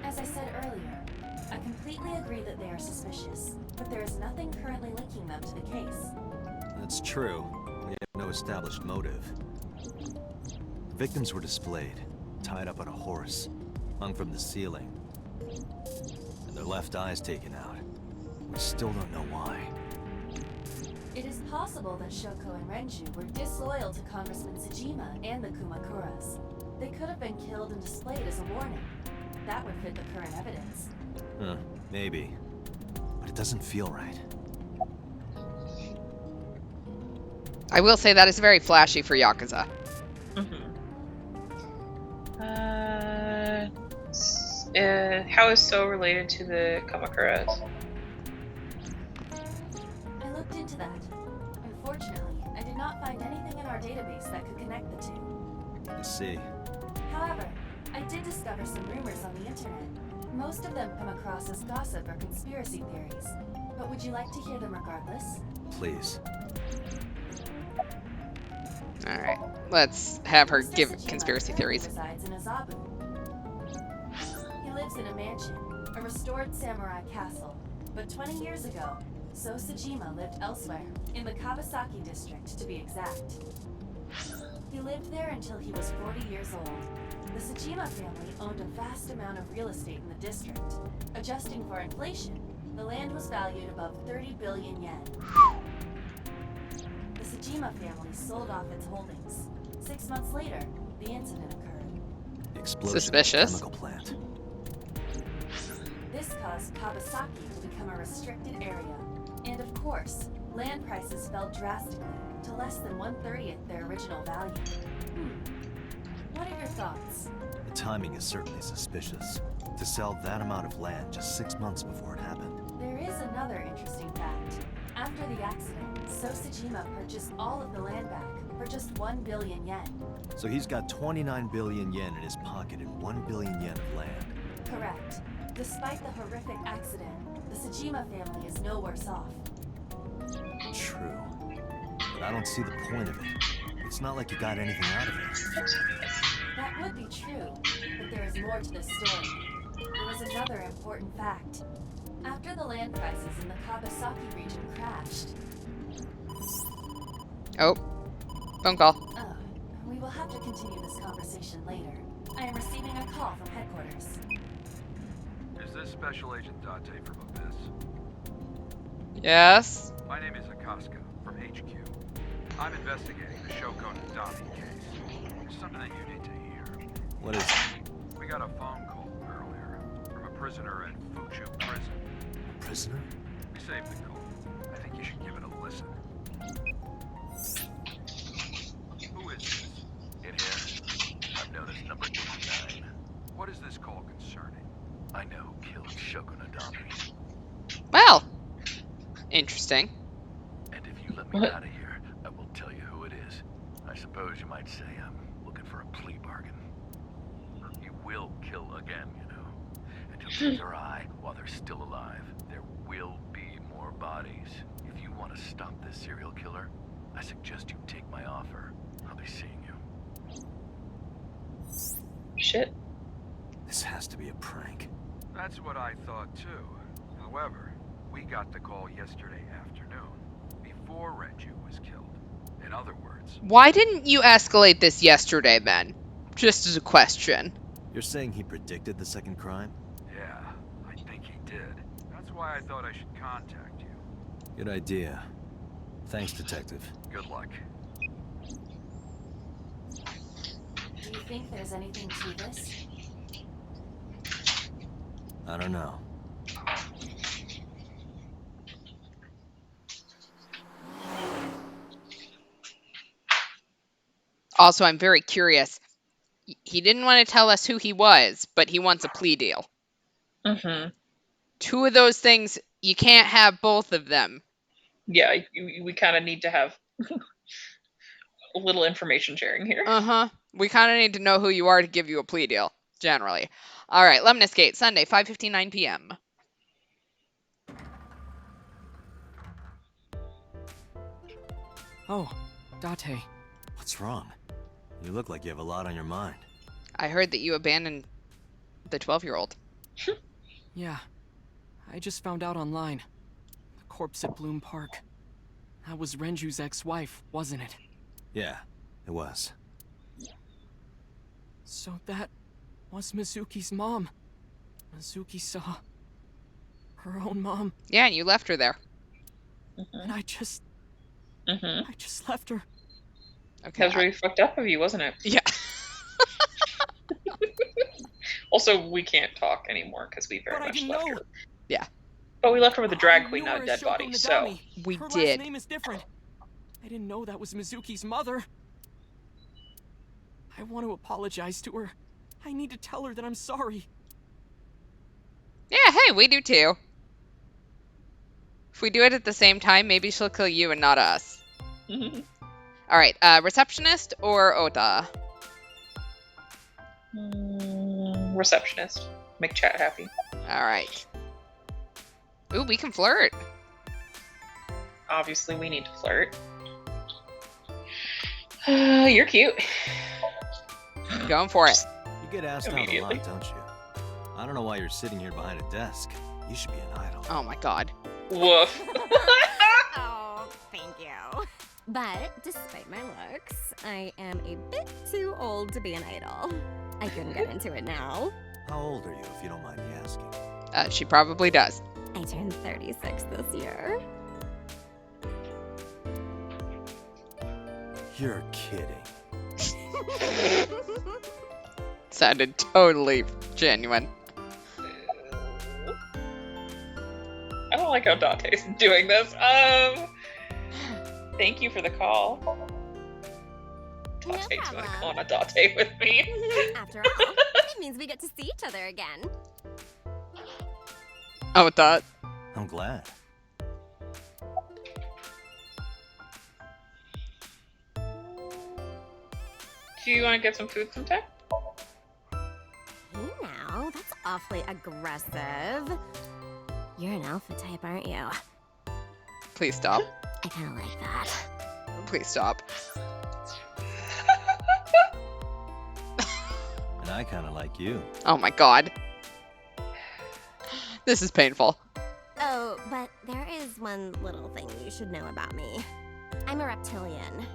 As I said earlier, I completely agree that they are suspicious, but there is nothing currently linking them to the case. That's true. We have no established motive. The victims were displayed, tied up on a horse, hung from the ceiling, and their left eyes taken out. We still don't know why. It is possible that Shoko and Renju were disloyal to Congressman Tsujima and the Kumakuras. They could have been killed and displayed as a warning. That would fit the current evidence. Huh, maybe. But it doesn't feel right. I will say that is very flashy for Yakuza. How is So related to the Kamakuras? I looked into that. Unfortunately, I did not find anything in our database that could connect the two. I see. However, I did discover some rumors on the internet. Most of them come across as gossip or conspiracy theories. But would you like to hear them regardless? Please. Alright, let's have her Mr. give Sejima conspiracy currently theories. resides in Azabu. He lives in a mansion, a restored samurai castle. But 20 years ago, So Sejima lived elsewhere, in the Kawasaki district to be exact. He lived there until he was 40 years old. The Sejima family owned a vast amount of real estate in the district. Adjusting for inflation, the land was valued above 30 billion yen. The Sejima family sold off its holdings. 6 months later, the incident occurred. Explosion Suspicious. at the chemical plant. This caused Kawasaki to become a restricted area. And of course, land prices fell drastically to less than 1/30th their original value. What are your thoughts? The timing is certainly suspicious. To sell that amount of land just 6 months before it happened. There is another interesting fact. After the accident, So Sejima purchased all of the land back for just 1 billion yen. So he's got 29 billion yen in his pocket and 1 billion yen of land. Correct. Despite the horrific accident, the Sejima family is no worse off. True. But I don't see the point of it. It's not like you got anything out of it. That would be true, but there is more to this story. There was another important fact. After the land prices in the Kawasaki region crashed... Oh, phone call. We will have to continue this conversation later. I am receiving a call from headquarters. Is this Special Agent Date from Abyss? Yes? My name is Akaska, from HQ. I'm investigating the Shoko Nadami case. There's something that you need to hear. What is it? We got a phone call earlier from a prisoner at Fuchu Prison. Prisoner? We saved the call. I think you should give it a listen. Who is this? In here? I've noticed number 89. What is this call concerning? I know who killed Shoko Nadami. Well, interesting. And if you let me out of here, I will tell you who it is. I suppose you might say I'm looking for a plea bargain. He will kill again, you know. And he'll keep their eye while they're still alive. There will be more bodies. If you want to stop this serial killer, I suggest you take my offer. I'll be seeing you. Shit. This has to be a prank. That's what I thought too. However, we got the call yesterday afternoon, before Renju was killed. In other words... Why didn't you escalate this yesterday then? Just as a question. You're saying he predicted the second crime? Yeah, I think he did. That's why I thought I should contact you. Good idea. Thanks, Detective. Good luck. Do you think there's anything to this? I don't know. Also, I'm very curious. He didn't want to tell us who he was, but he wants a plea deal. Mm-hmm. Two of those things, you can't have both of them. Yeah, we kind of need to have a little information sharing here. Uh-huh. We kind of need to know who you are to give you a plea deal, generally. All right, Lemnis Gate, Sunday, 5:59 p.m. Oh, Date. What's wrong? You look like you have a lot on your mind. I heard that you abandoned the 12-year-old. Yeah. I just found out online. The corpse at Bloom Park. That was Renju's ex-wife, wasn't it? Yeah, it was. So that was Mizuki's mom. Mizuki saw her own mom. Yeah, and you left her there. And I just left her. Okay. That was really fucked up of you, wasn't it? Yeah. Also, we can't talk anymore because we very much left her. Yeah. But we left her with a drag queen, not a dead body, so... We her did. Last name is different. I didn't know that was Mizuki's mother. I want to apologize to her. I need to tell her that I'm sorry. Yeah, hey, we do too. If we do it at the same time, maybe she'll kill you and not us. All right, receptionist or Ota? Receptionist. Make chat happy. All right. Ooh, we can flirt. Obviously, we need to flirt. You're cute. Going for it. You get asked out a lot, don't you? I don't know why you're sitting here behind a desk. You should be an idol. Oh my god. Woof. Oh, thank you. But despite my looks, I am a bit too old to be an idol. I couldn't get into it now. How old are you, if you don't mind me asking? She probably does. I turned 36 this year. You're kidding. Sounded totally genuine. I don't like how Dante's doing this. Thank you for the call. Dante's gonna go on a Dante with me. After all, it means we get to see each other again. Oh, with that. I'm glad. Do you want to get some food sometime? Hey now, that's awfully aggressive. You're an alpha type, aren't you? Please stop. I kind of like that. Please stop. And I kind of like you. Oh my god. This is painful. Oh, but there is one little thing you should know about me. I'm a reptilian.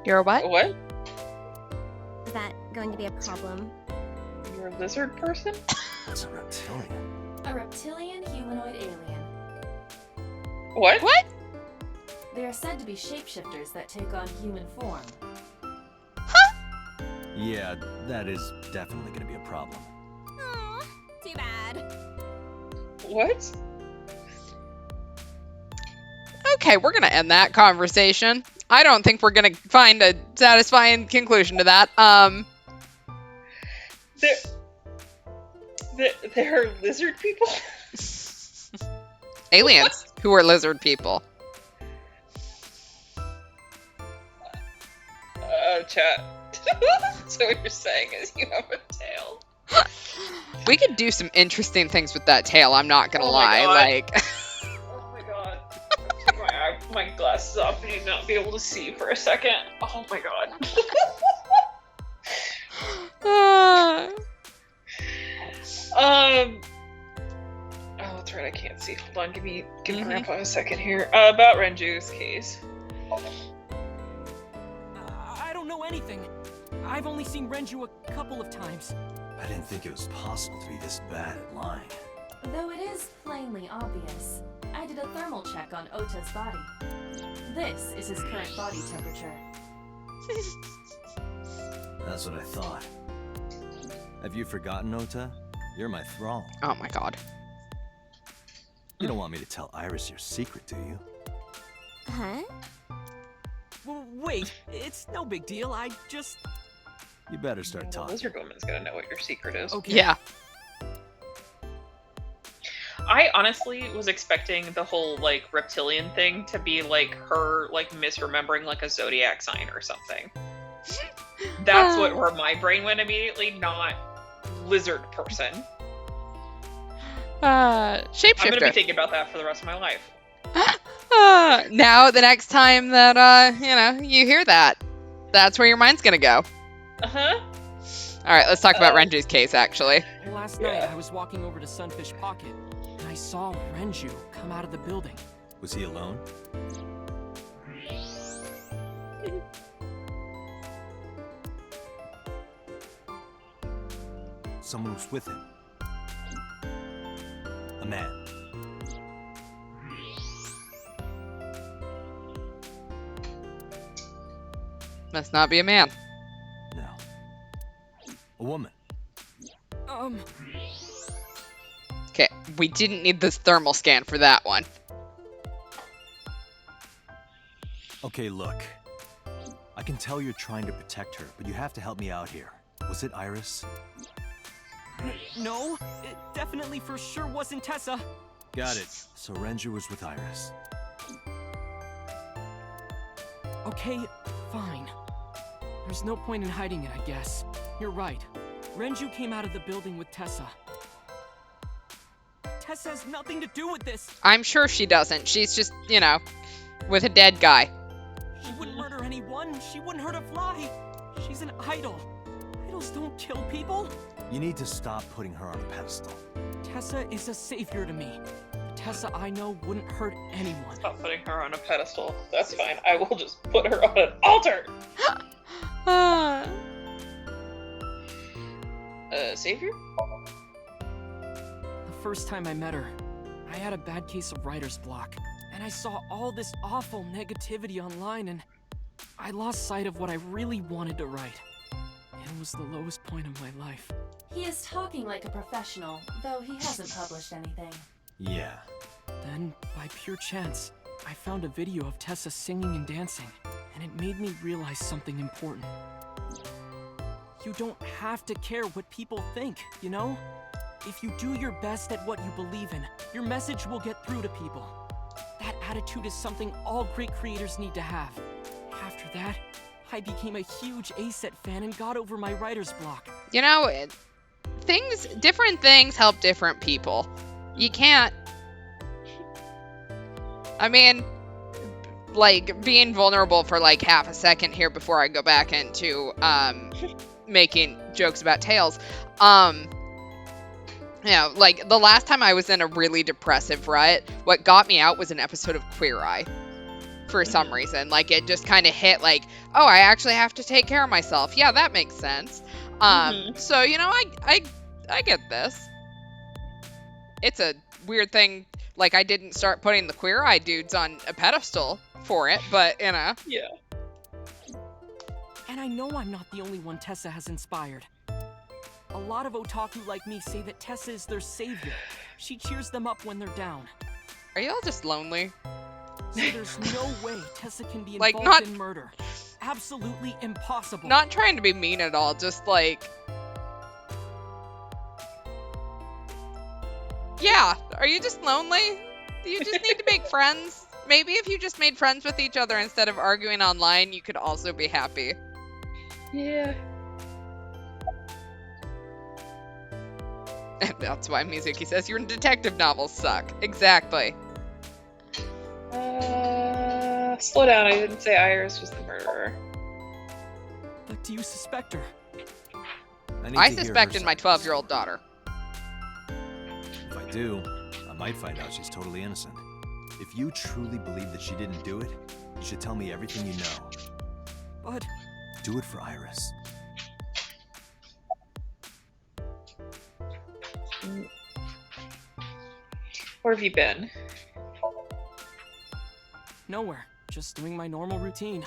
You're a what? What? Is that going to be a problem? You're a lizard person? That's a reptilian. A reptilian humanoid alien. What? What? They are said to be shapeshifters that take on human form. Yeah, that is definitely going to be a problem. Aw, too bad. What? Okay, we're gonna end that conversation. I don't think we're gonna find a satisfying conclusion to that. They're lizard people? Aliens who are lizard people. Chat. So what you're saying is you have a tail. We could do some interesting things with that tail, I'm not gonna lie. God. Like Oh my god. Take my glasses off and you'd not be able to see for a second. Oh my god. Oh, that's right, I can't see. Hold on, give me Grandpa a second here. About Renju's case. I don't know anything. I've only seen Renju a couple of times. I didn't think it was possible to be this bad at lying. Though it is plainly obvious, I did a thermal check on Ota's body. This is his current body temperature. That's what I thought. Have you forgotten, Ota? You're my thrall. oh my god. You don't want me to tell Iris your secret, do you? Huh? Wait, it's no big deal. I just... You better start The talking. lizard woman's gonna know what your secret is. Okay. Yeah. I honestly was expecting the whole like reptilian thing to be like her like misremembering like a zodiac sign or something. That's where my brain went immediately, not lizard person. Shapeshifter. I'm gonna be thinking about that for the rest of my life. Now the next time that you hear that, that's where your mind's gonna go. Uh-huh. Alright, let's talk about Renju's case actually. Last night I was walking over to Sunfish Pocket, and I saw Renju come out of the building. Was he alone? Someone was with him. A man. Must not be a man. No. A woman. Okay, we didn't need this thermal scan for that one. Okay, look. I can tell you're trying to protect her, but you have to help me out here. Was it Iris? No, it definitely for sure wasn't Tessa. Got it. So Renju was with Iris. Okay, fine. There's no point in hiding it, I guess. You're right. Renju came out of the building with Tessa. Tessa has nothing to do with this. I'm sure she doesn't. She's just, with a dead guy. She wouldn't murder anyone. She wouldn't hurt a fly. She's an idol. Idols don't kill people. You need to stop putting her on a pedestal. Tessa is a savior to me. The Tessa I know wouldn't hurt anyone. Stop putting her on a pedestal. That's fine. I will just put her on an altar. Savior? The first time I met her, I had a bad case of writer's block, and I saw all this awful negativity online, and I lost sight of what I really wanted to write. It was the lowest point of my life. He is talking like a professional, though he hasn't published anything. Yeah. Then, by pure chance, I found a video of Tessa singing and dancing, and it made me realize something important. You don't have to care what people think, you know? If you do your best at what you believe in, your message will get through to people. That attitude is something all great creators need to have. After that, I became a huge ASET fan and got over my writer's block. You know, different things help different people. You can't... I mean, like, being vulnerable for like half a second here before I go back into, making jokes about Tails. You know, like, the last time I was in a really depressive rut, what got me out was an episode of Queer Eye. For some reason. Like, it just kind of hit, like, oh, I actually have to take care of myself. Yeah, that makes sense. So, you know, I get this. It's a weird thing. Like, I didn't start putting the Queer Eye dudes on a pedestal for it, but, you know. Yeah. And I know I'm not the only one Tessa has inspired. A lot of otaku like me say that Tessa is their savior. She cheers them up when they're down. Are y'all just lonely? So there's no way Tessa can be like, involved in murder. Absolutely impossible. Not trying to be mean at all, just like... Yeah, are you just lonely? Do you just need to make friends? Maybe if you just made friends with each other instead of arguing online, you could also be happy. Yeah. That's why Mizuki says your detective novels suck. Exactly. Slow down. I didn't say Iris was the murderer. But do you suspect her? I suspected my 12-year-old daughter. If I do, I might find out she's totally innocent. If you truly believe that she didn't do it, you should tell me everything you know. But... do it for Iris. Where have you been? Nowhere. Just doing my normal routine.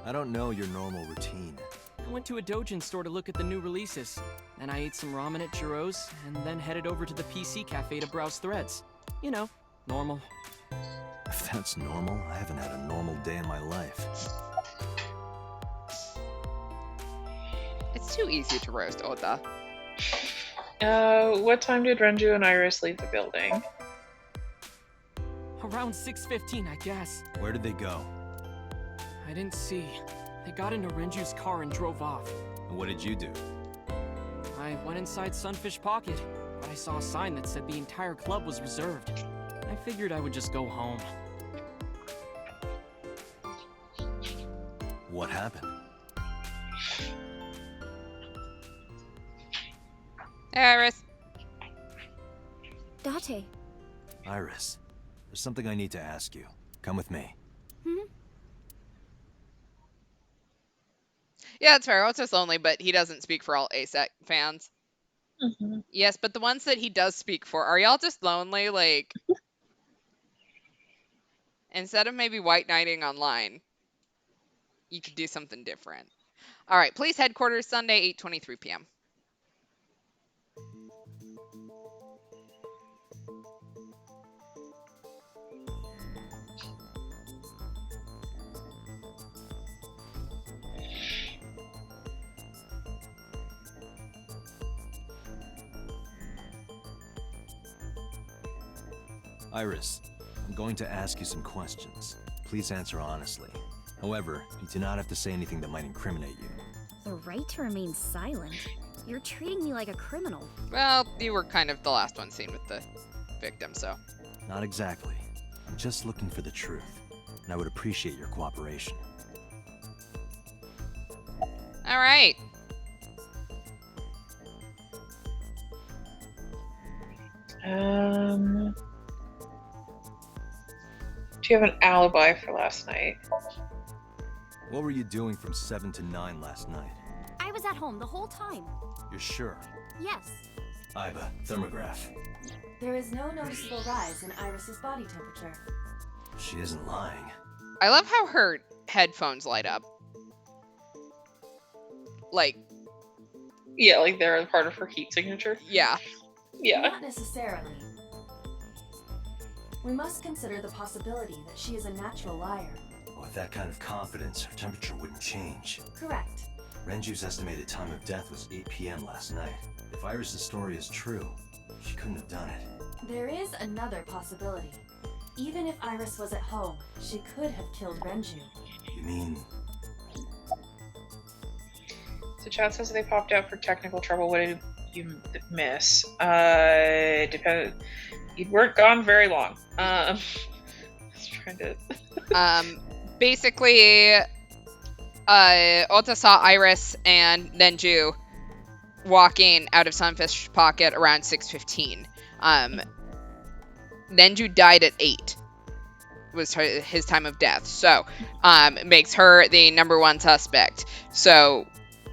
I don't know your normal routine. I went to a doujin store to look at the new releases. Then I ate some ramen at Jiro's, and then headed over to the PC cafe to browse threads. You know, normal. If that's normal, I haven't had a normal day in my life. It's too easy to roast Oda. What time did Renju and Iris leave the building? Around 6:15, I guess. Where did they go? I didn't see. They got into Renju's car and drove off. And what did you do? I went inside Sunfish Pocket, but I saw a sign that said the entire club was reserved. I figured I would just go home. What happened? Iris. Date. Iris, there's something I need to ask you. Come with me. Yeah, it's fair. It's just lonely, but he doesn't speak for all ASEC fans. Yes, but the ones that he does speak for, are y'all just lonely? Like, instead of maybe white knighting online, you could do something different. All right, police headquarters, Sunday, 8:23 p.m. Iris, I'm going to ask you some questions. Please answer honestly. However, you do not have to say anything that might incriminate you. The right to remain silent? You're treating me like a criminal. Well, you were kind of the last one seen with the victim, so. Not exactly. I'm just looking for the truth, and I would appreciate your cooperation. All right. Do you have an alibi for last night? What were you doing from 7 to 9 last night? I was at home the whole time. You're sure? Yes. Iva, thermograph. There is no noticeable rise in Iris's body temperature. She isn't lying. I love how her headphones light up. Like, Yeah, like they're part of her heat signature. yeah. Yeah. Not necessarily. We must consider the possibility that she is a natural liar. With that kind of confidence, her temperature wouldn't change. Correct. Renju's estimated time of death was 8 p.m. last night. If Iris's story is true, she couldn't have done it. There is another possibility. Even if Iris was at home, she could have killed Renju. You mean... So chat says they popped out for technical trouble. What did you miss? You weren't gone very long. I was trying to... Basically, Ota saw Iris and Nenju walking out of Sunfish Pocket around 6:15. Nenju died at 8. Was his time of death. So, makes her the #1 suspect. So,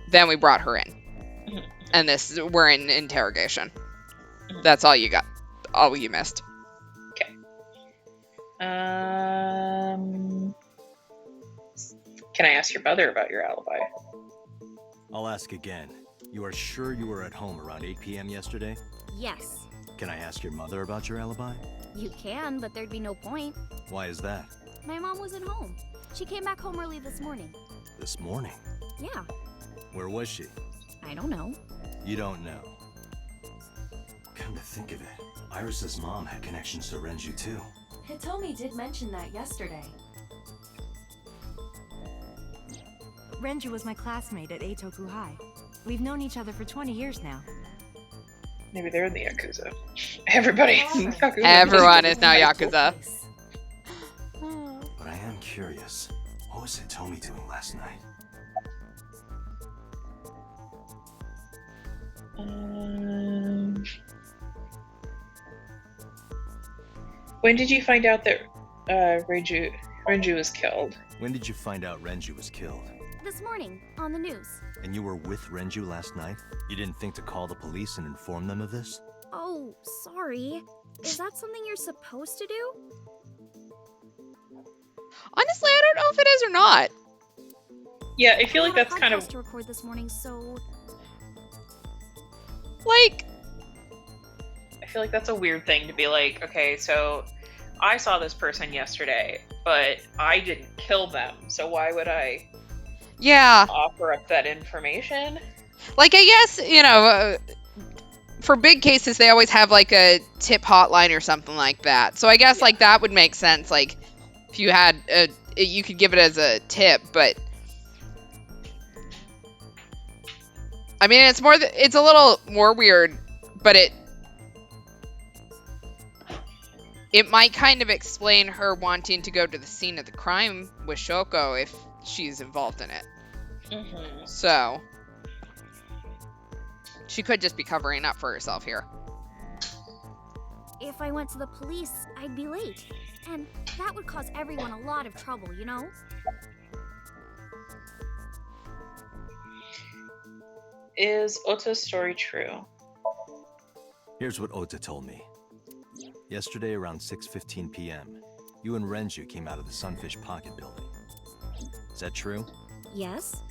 then we brought her in. And we're in interrogation. That's all you got. All you missed. Okay. Can I ask your mother about your alibi? I'll ask again. You are sure you were at home around 8 p.m. yesterday? Yes. Can I ask your mother about your alibi? You can, but there'd be no point. Why is that? My mom wasn't home. She came back home early this morning. This morning? Yeah. Where was she? I don't know. You don't know. Come to think of it, Iris's mom had connections to Renju too. Hitomi did mention that yesterday. Renju was my classmate at Eitoku High. We've known each other for 20 years now. Maybe they're in the Yakuza. Everybody in the Yakuza. Everyone is now Yakuza. But I am curious, what was Hitomi doing last night? When did you find out that Renju was killed? When did you find out Renju was killed? This morning, on the news. And you were with Renju last night? You didn't think to call the police and inform them of this? Oh, sorry. Is that something you're supposed to do? Honestly, I don't know if it is or not. Yeah, I feel like that's kind of to record this morning, so like I feel like that's a weird thing to be like, okay, so I saw this person yesterday, but I didn't kill them, so why would I offer up that information? Like, I guess, you know, for big cases, they always have, like, a tip hotline or something like that. So I guess, like, that would make sense. Like, if you had you could give it as a tip, but I mean, it's a little more weird, but it might kind of explain her wanting to go to the scene of the crime with Shoko if she's involved in it. Mm-hmm. So she could just be covering up for herself here. if I went to the police, I'd be late. And that would cause everyone a lot of trouble, you know? Is Ota's story true? Here's what Ota told me. Yesterday around 6:15 p.m., you and Renju came out of the Sunfish Pocket building. Is that true? Yes.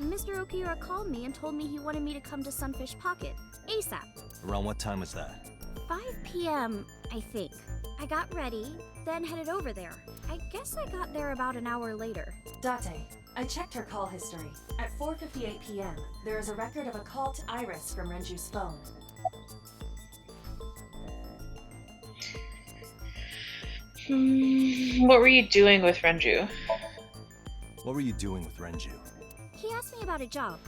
Mr. Okiura called me and told me he wanted me to come to Sunfish Pocket, ASAP. Around what time was that? 5 p.m., I think. I got ready, then headed over there. I guess I got there about an hour later. Date, I checked her call history. At 4:58 p.m., there is a record of a call to Iris from Renju's phone. What were you doing with Renju? What were you doing with Renju? He asked me about a job.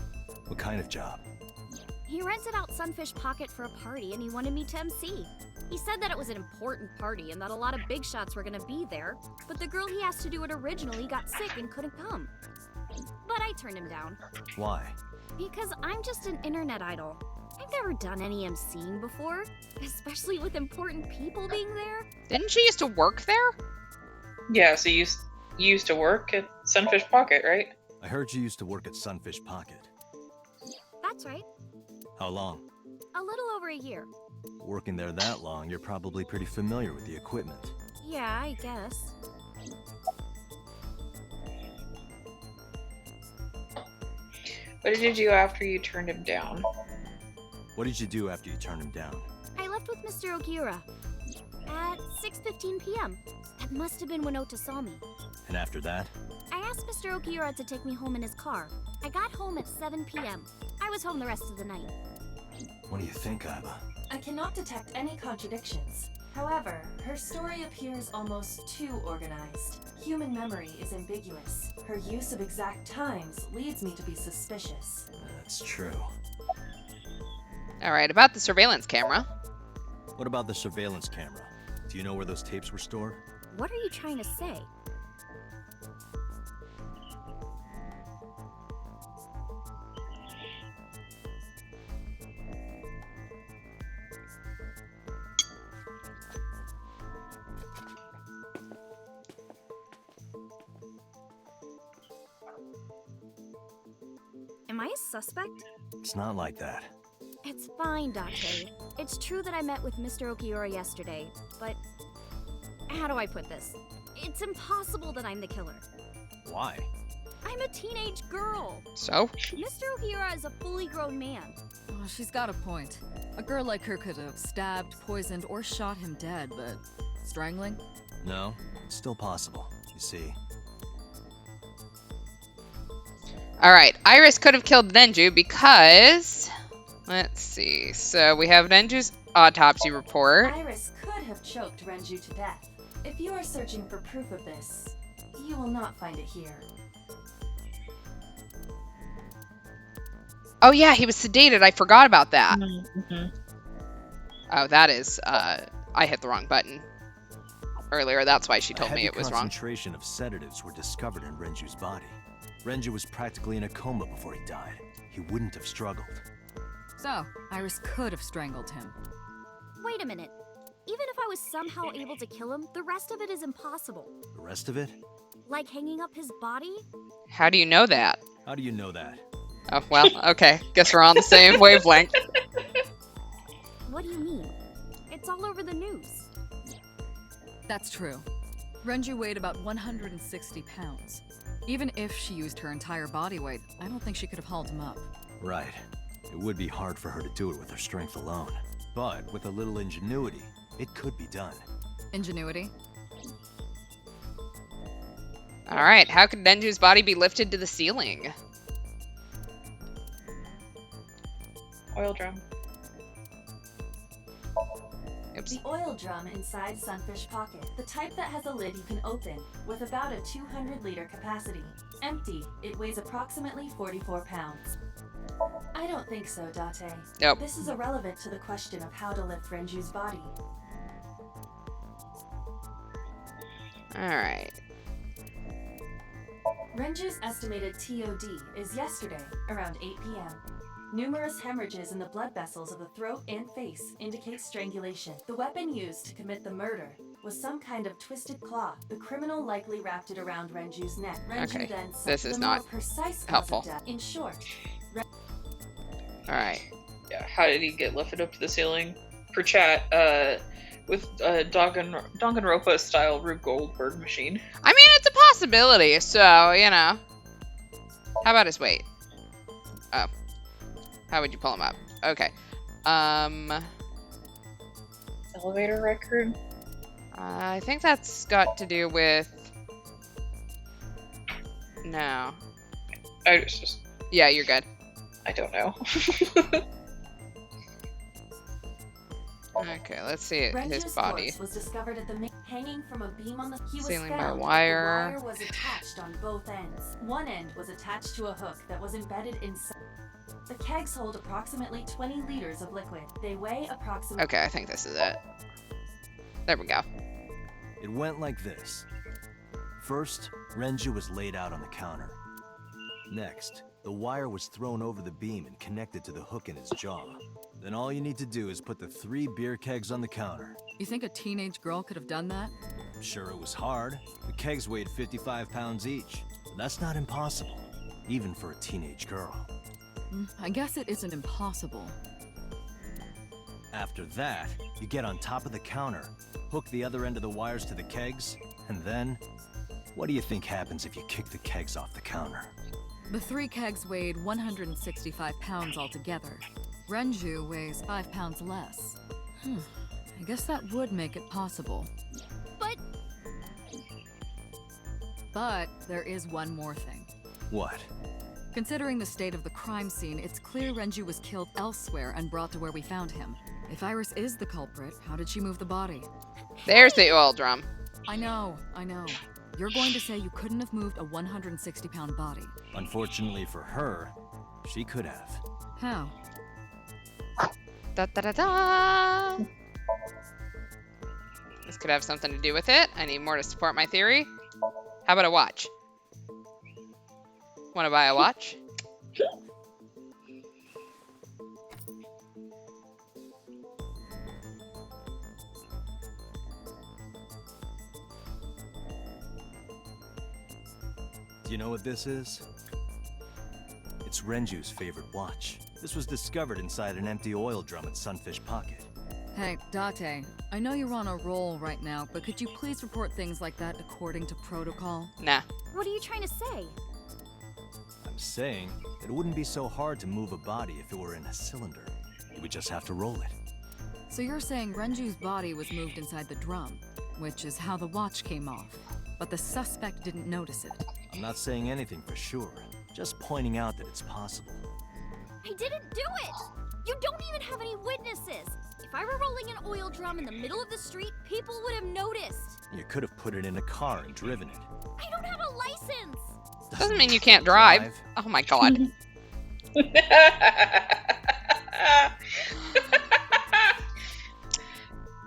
What kind of job? He rented out Sunfish Pocket for a party and he wanted me to MC. He said that it was an important party and that a lot of big shots were gonna be there, but the girl he asked to do it originally got sick and couldn't come. But I turned him down. Why? Because I'm just an internet idol. I've never done any emceeing before, especially with important people being there. Didn't she used to work there? Yeah, so you used to work at Sunfish Pocket, right? I heard you used to work at Sunfish Pocket. That's right. How long? A little over a year. Working there that long, you're probably pretty familiar with the equipment. Yeah, I guess. What did you do after you turned him down? What did you do after you turned him down? I left with Mr. Okiura at 6:15 p.m. That must have been when Ota saw me. And after that? I asked Mr. Okiura to take me home in his car. I got home at 7 p.m. I was home the rest of the night. What do you think, Iva? I cannot detect any contradictions. However, her story appears almost too organized. Human memory is ambiguous. Her use of exact times leads me to be suspicious. That's true. Alright, about the surveillance camera. What about the surveillance camera? Do you know where those tapes were stored? What are you trying to say? Am I a suspect? It's not like that. It's fine, Date. It's true that I met with Mr. Okiura yesterday, but how do I put this? It's impossible that I'm the killer. Why? I'm a teenage girl. So? Mr. Okiura is a fully grown man. Oh, she's got a point. A girl like her could have stabbed, poisoned, or shot him dead, but strangling? No, it's still possible. You see. Alright, Iris could have killed Renju because... Let's see. So we have Renju's autopsy report. Iris could have choked Renju to death. If you are searching for proof of this, you will not find it here. Oh yeah, he was sedated. I forgot about that. Mm-hmm. Oh, that is... I hit the wrong button earlier. That's why she told me it was wrong. A concentration of sedatives were discovered in Renju's body. Renju was practically in a coma before he died. He wouldn't have struggled. So, Iris could have strangled him. Wait a minute. Even if I was somehow able to kill him, the rest of it is impossible. The rest of it? Like hanging up his body? How do you know that? How do you know that? Oh, well, okay. Guess we're on the same wavelength. What do you mean? It's all over the news. That's true. Renju weighed about 160 pounds. Even if she used her entire body weight, I don't think she could have hauled him up. Right. It would be hard for her to do it with her strength alone. But with a little ingenuity, it could be done. Ingenuity? Alright, how could Renju's body be lifted to the ceiling? Oil drum. Oops. The oil drum inside Sunfish Pocket, the type that has a lid you can open, with about a 200-liter capacity. Empty, it weighs approximately 44 pounds. I don't think so, Date. Nope. This is irrelevant to the question of how to lift Renju's body. Alright. Renju's estimated TOD is yesterday, around 8 p.m. Numerous hemorrhages in the blood vessels of the throat and face indicate strangulation. The weapon used to commit the murder was some kind of twisted cloth. The criminal likely wrapped it around Renju's neck. Renju Okay, then this is the not more precise cause helpful. of death. In short, Alright. Yeah, how did he get lifted up to the ceiling? For chat, with Danganronpa style Rube Goldberg machine. I mean, it's a possibility, so, you know. How about his weight? Oh. How would you pull him up? Okay. Elevator record? I think that's got to do with... No. I just... Yeah, you're good. I don't know. Okay, let's see his Renju's body. corpse was discovered at the hanging from a beam on the. He was Ceiling by found. wire. The wire was attached on both ends. One end was attached to a hook that was embedded inside. The kegs hold approximately 20 liters of liquid. They weigh approximately. Okay, I think this is it. There we go. It went like this. First, Renju was laid out on the counter. Next, the wire was thrown over the beam and connected to the hook in his jaw. Then all you need to do is put the 3 beer kegs on the counter. You think a teenage girl could have done that? Sure, it was hard. The kegs weighed 55 pounds each. But that's not impossible, even for a teenage girl. I guess it isn't impossible. After that, you get on top of the counter, hook the other end of the wires to the kegs, and then... what do you think happens if you kick the kegs off the counter? The 3 kegs weighed 165 pounds altogether. Renju weighs 5 pounds less. I guess that would make it possible. But there is one more thing. What? Considering the state of the crime scene, it's clear Renju was killed elsewhere and brought to where we found him. If Iris is the culprit, how did she move the body? There's the oil drum. I know. You're going to say you couldn't have moved a 160-pound body. Unfortunately for her, she could have. How? Da da da da! This could have something to do with it. I need more to support my theory. How about a watch? Want to buy a watch? Do you know what this is? It's Renju's favorite watch. This was discovered inside an empty oil drum at Sunfish Pocket. Hey, Date, I know you're on a roll right now, but could you please report things like that according to protocol? Nah. What are you trying to say? I'm saying it wouldn't be so hard to move a body if it were in a cylinder. You would just have to roll it. So you're saying Renju's body was moved inside the drum, which is how the watch came off, but the suspect didn't notice it. I'm not saying anything for sure, just pointing out that it's possible. I didn't do it! You don't even have any witnesses! If I were rolling an oil drum in the middle of the street, people would have noticed. You could have put it in a car and driven it. I don't have a license! Doesn't mean you can't drive. Oh my god.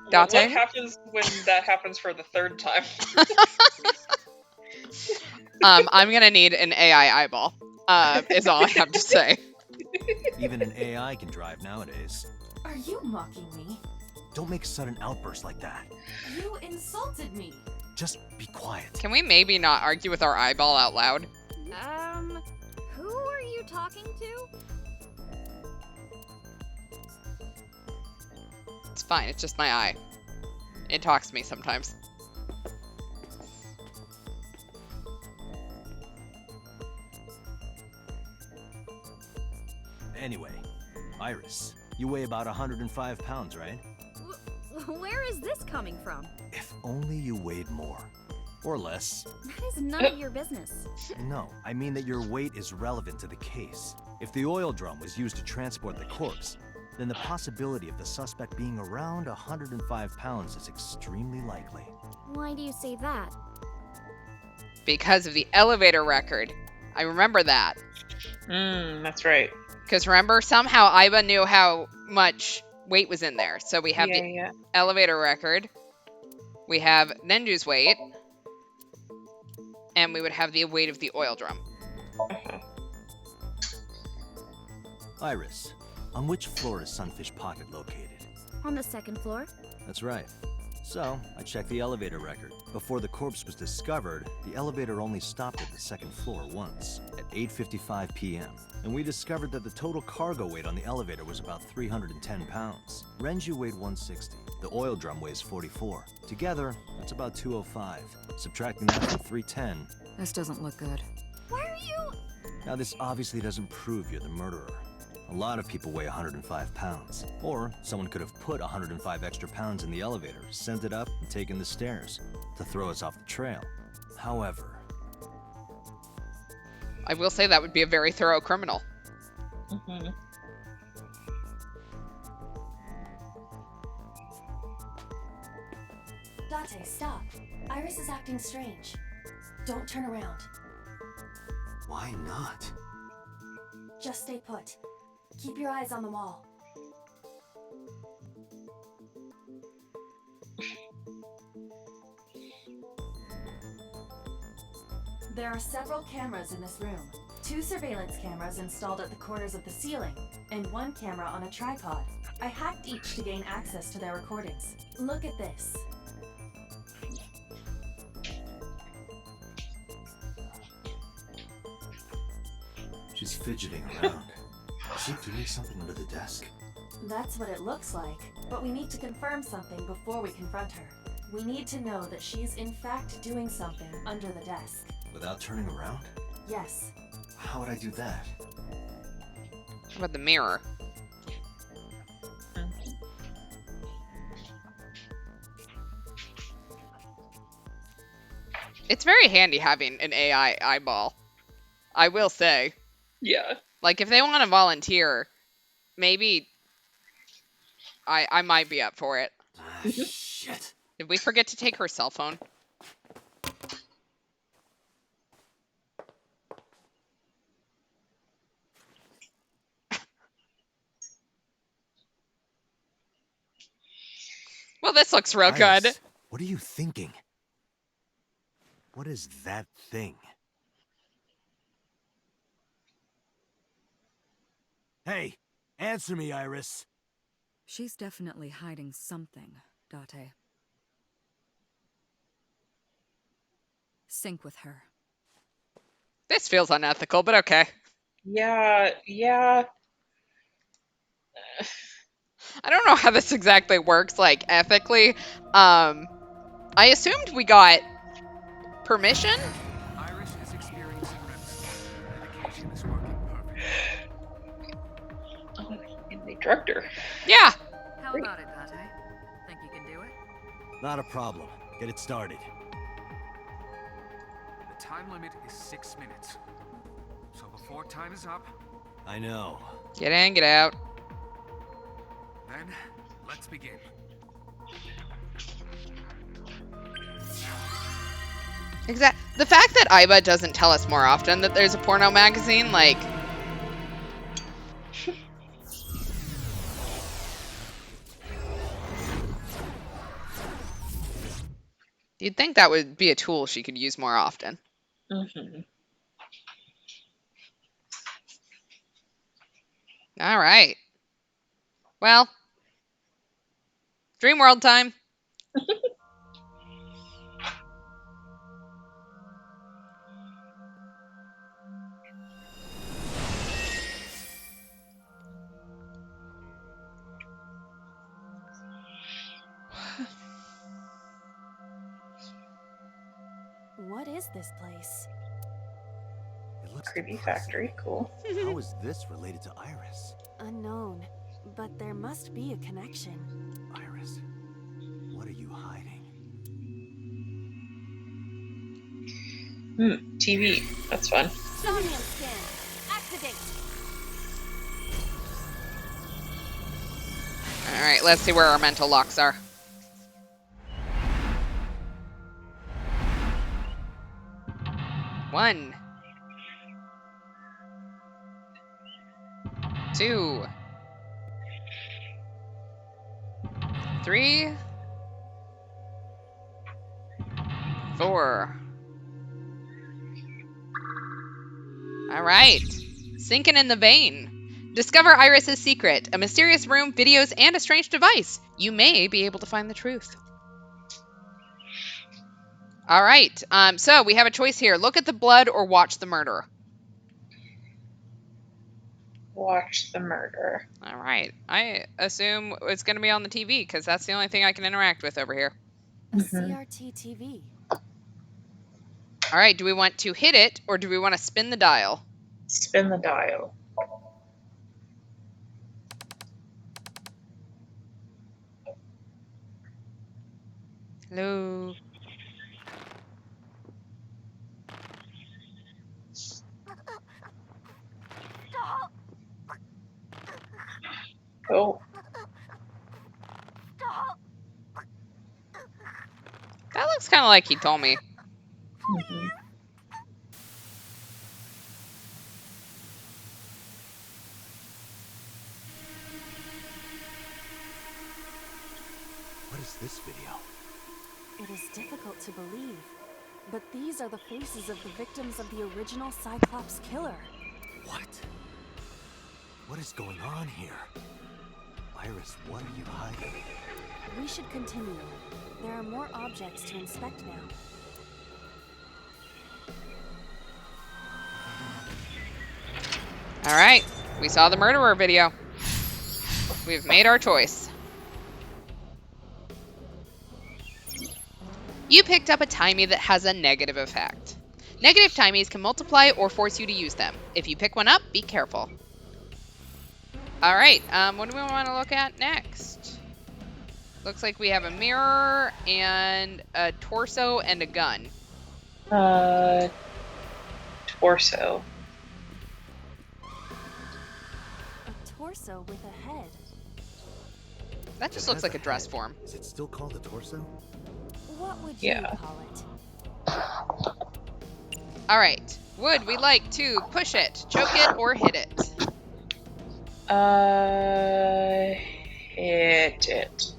What happens when that happens for the 3rd time? I'm gonna need an AI eyeball. Is all I have to say. Even an AI can drive nowadays. Are you mocking me? Don't make sudden outbursts like that. You insulted me. Just be quiet. Can we maybe not argue with our eyeball out loud? Who are you talking to? It's fine, it's just my eye. It talks to me sometimes. Anyway, Iris, you weigh about 105 pounds, right? Where is this coming from? If only you weighed more. Or less. That is none of your business. No, I mean that your weight is relevant to the case. If the oil drum was used to transport the corpse, then the possibility of the suspect being around 105 pounds is extremely likely. Why do you say that? Because of the elevator record. I remember that. That's right. Because remember, somehow Iba knew how much weight was in there. So we have the elevator record. We have Nenju's weight. And we would have the weight of the oil drum. Iris, on which floor is Sunfish Pocket located? On the 2nd floor. That's right. So, I checked the elevator record. Before the corpse was discovered, the elevator only stopped at the 2nd floor once, at 8:55 p.m. And we discovered that the total cargo weight on the elevator was about 310 pounds. Renju weighed 160. The oil drum weighs 44. Together, that's about 205. Subtracting that from 310. This doesn't look good. Why are you... Now, this obviously doesn't prove you're the murderer. A lot of people weigh 105 pounds. Or someone could have put 105 extra pounds in the elevator, sent it up, and taken the stairs to throw us off the trail. However... I will say that would be a very thorough criminal. Date, stop. Iris is acting strange. Don't turn around. Why not? Just stay put. Keep your eyes on the wall. There are several cameras in this room. 2 surveillance cameras installed at the corners of the ceiling, and 1 camera on a tripod. I hacked each to gain access to their recordings. Look at this. She's fidgeting around. Is she doing something under the desk? That's what it looks like, but we need to confirm something before we confront her. We need to know that she's in fact doing something under the desk. Without turning around? Yes. How would I do that? How about the mirror? It's very handy having an AI eyeball, I will say. Yeah. Like, if they want to volunteer, maybe I might be up for it. Shit. Did we forget to take her cell phone? Well, this looks real Iris, good. what are you thinking? What is that thing? Hey, answer me, Iris. She's definitely hiding something, Date. Sync with her. This feels unethical, but okay. Yeah. I don't know how this exactly works, like, ethically. I assumed we got permission? Iris is experiencing REM. Medication is working perfectly. Oh, and they drugged her. Yeah. How about it, Date? Think you can do it? Not a problem. Get it started. The time limit is 6 minutes. So before time is up... I know. Get in, get out. Then, let's begin. The fact that Aiba doesn't tell us more often that there's a porno magazine, like... You'd think that would be a tool she could use more often. Mm-hmm. All right. Well, Dream World time. What is this place? It looks Creepy depressing. factory, cool. How is this related to Iris? Unknown, but there must be a connection. Iris, what are you hiding? TV. That's fun. Somnium scan. Activate. All right, let's see where our mental locks are. One. 2. 3. 4. All right. Sinking in the vein. Discover Iris's secret, a mysterious room, videos, and a strange device. You may be able to find the truth. All right. So we have a choice here. Look at the blood or watch the murder. Watch the murder. All right. I assume it's going to be on the TV because that's the only thing I can interact with over here. A CRT TV. All right. Do we want to hit it or do we want to spin the dial? Spin the dial. Hello. Oh. That looks kind of like he told me. What is this video? It is difficult to believe, but these are the faces of the victims of the original Cyclops killer. What? What is going on here? Iris, what are you hiding? We should continue. There are more objects to inspect now. All right, we saw the murderer video. We've made our choice. You picked up a timie that has a negative effect. Negative timies can multiply or force you to use them. If you pick one up, be careful. All right, what do we want to look at next? Looks like we have a mirror and a torso and a gun. Torso. A torso with a head. That just looks like a dress form. Is it still called a torso? What would you call it? All right, would we like to push it, choke it, or hit it? Hit it.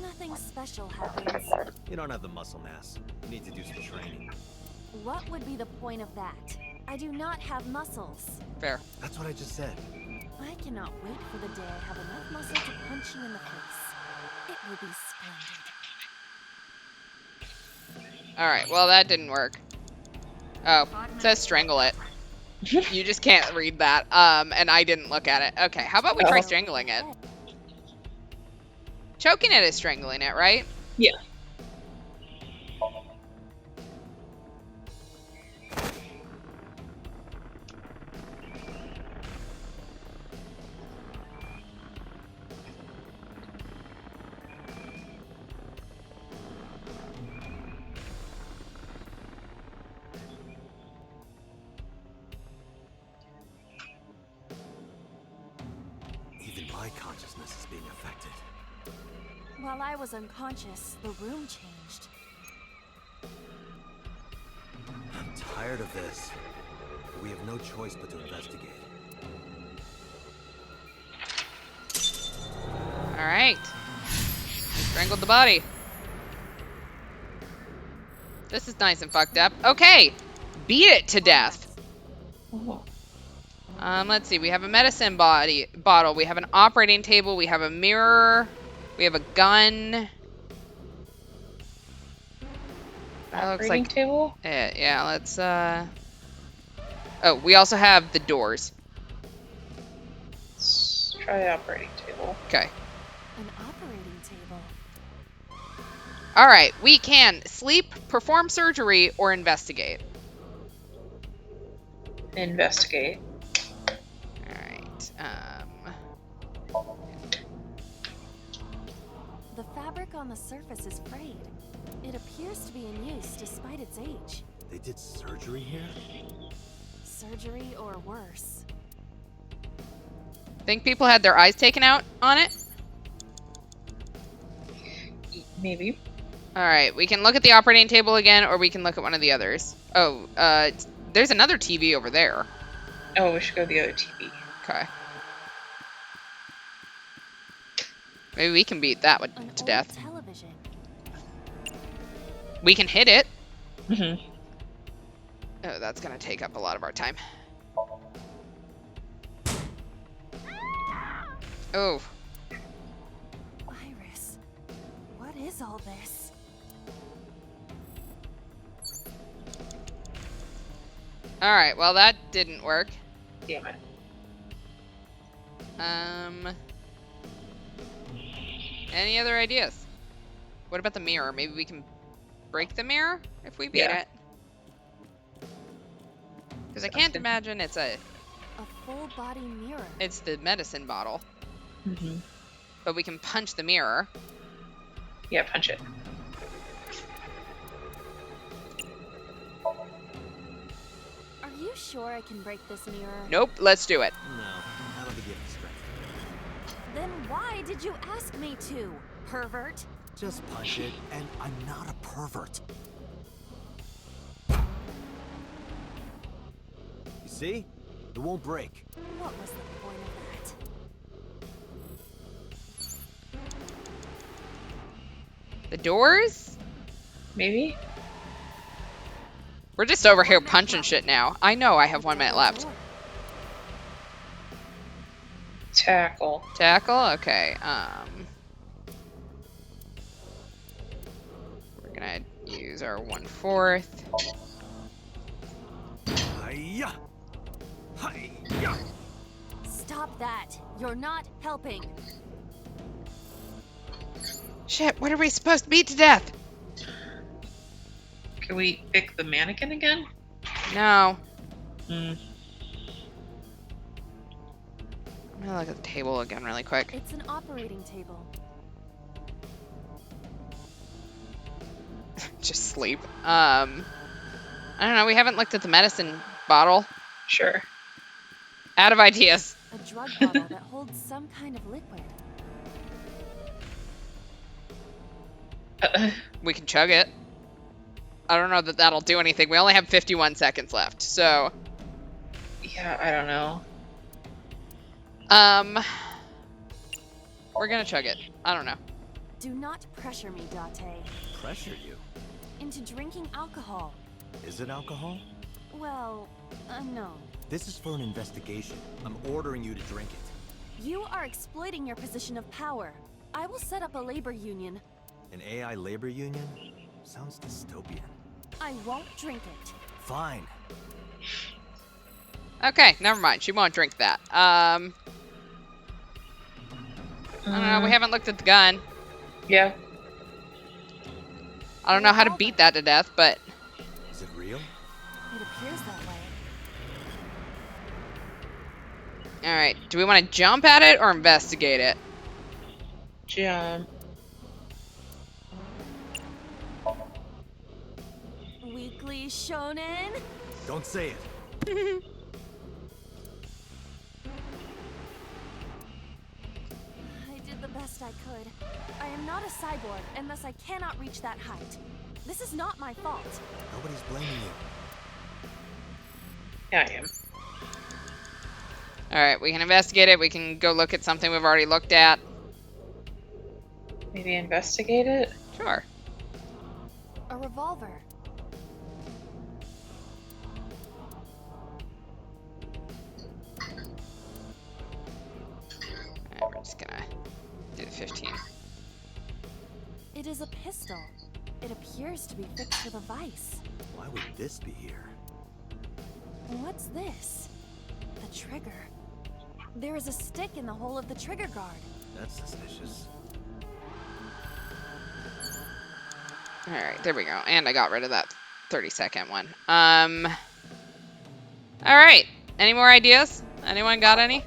Nothing special happens. You don't have the muscle mass. You need to do some training. What would be the point of that? I do not have muscles. Fair. That's what I just said. I cannot wait for the day I have enough muscle to punch you in the face. It will be splendid. All right, well, that didn't work. Oh, it says strangle it. You just can't read that. And I didn't look at it. Okay, how about we try strangling it? Choking it is strangling it, right? Yeah. Even my consciousness is being affected. While I was unconscious, the room changed. I'm tired of this. We have no choice but to investigate. All right. Strangled the body. This is nice and fucked up. Okay, beat it to death. Let's see. We have a medicine bottle. We have an operating table. We have a mirror. We have a gun. That looks like table? Yeah, let's Oh, we also have the doors. Let's try the operating table. Okay. An operating table. All right, we can sleep, perform surgery, or investigate. Investigate. All right. The fabric on the surface is frayed. It appears to be in use despite its age. They did surgery here? Surgery or worse. Think people had their eyes taken out on it? Maybe. All right, we can look at the operating table again, or we can look at one of the others. Oh, there's another TV over there. Oh, we should go to the other TV. Okay. Maybe we can beat that one to death. Television. We can hit it. Mm-hmm. Oh, that's gonna take up a lot of our time. Oh. Iris, what is all this? All right. Well, that didn't work. Damn it. Any other ideas? What about the mirror? Maybe we can break the mirror if we beat it. Because I can't imagine it's a full body mirror. It's the medicine bottle. Mm-hmm. But we can punch the mirror. Yeah, punch it. Are you sure I can break this mirror? Nope. Let's do it. No, I don't think you have the strength. Then why did you ask me to, pervert? Just punch it, and I'm not a pervert. You see? It won't break. What was the point of that? The doors? Maybe? We're just over here punching shit now. I know I have 1 minute left. Tackle. Tackle? Okay. We're gonna use our 1/4. Hiya! Hiya! Stop that. You're not helping. Shit, what are we supposed to beat to death? Can we pick the mannequin again? No. Hmm. I'm gonna look at the table again really quick. It's an operating table. Just sleep. I don't know, we haven't looked at the medicine bottle. Sure. Out of ideas. A drug bottle that holds some kind of liquid. We can chug it. I don't know that that'll do anything. We only have 51 seconds left, so... Yeah, I don't know. We're gonna chug it. I don't know. Do not pressure me, Date. Pressure you? Into drinking alcohol. Is it alcohol? Well, unknown. This is for an investigation. I'm ordering you to drink it. You are exploiting your position of power. I will set up a labor union. An AI labor union? Sounds dystopian. I won't drink it. Fine. Okay, never mind. She won't drink that. I don't know. We haven't looked at the gun. Yeah. I don't know how to beat that to death, but... Is it real? It appears that way. Alright, do we want to jump at it or investigate it? Jump. Weekly Shonen? Don't say it. I did the best I could. I am not a cyborg, and thus I cannot reach that height. This is not my fault. Nobody's blaming you. Yeah, I am. Alright, we can investigate it. We can go look at something we've already looked at. Maybe investigate it? Sure. A revolver. Alright, we're just gonna do the 15. It is a pistol. It appears to be fixed with a vise. Why would this be here? What's this? The trigger. There is a stick in the hole of the trigger guard. That's suspicious. Alright, there we go. And I got rid of that 30-second one. Alright. Any more ideas? Anyone got any?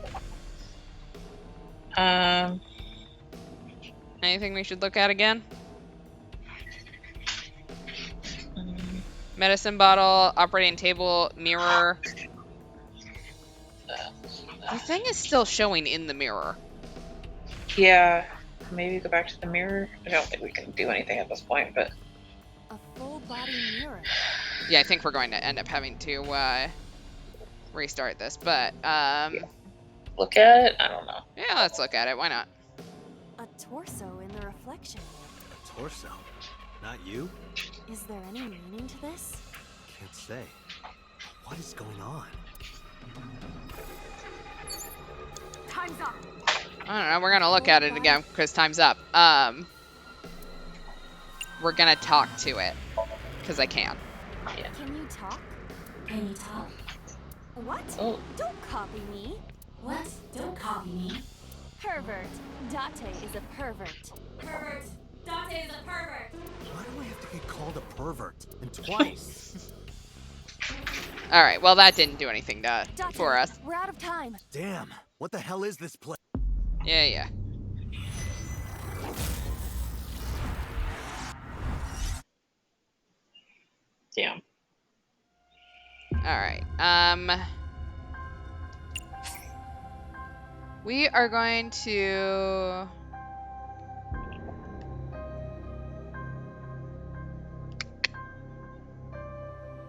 Anything we should look at again? Medicine bottle, operating table, mirror. The thing is still showing in the mirror. Yeah. Maybe go back to the mirror. I don't think we can do anything at this point, but... A full body mirror. Yeah, I think we're going to end up having to restart this, but Yeah. Look at it? I don't know. yeah, let's look at it. Why not? A torso in the reflection. A torso? Not you? Is there any meaning to this? Can't say. What is going on? Time's up. I don't know. We're gonna look at it again because time's up. We're gonna talk to it because I can. Yeah. Can you talk? Can you talk? What? Oh. Don't copy me. What? Don't copy me. Pervert. Date is a pervert. Pervert. Dante is a pervert. Why do I have to get called a pervert? And twice? All right. Well, that didn't do anything Date, for us. We're out of time. Damn. What the hell is this place? Yeah. Damn. All right. We are going to.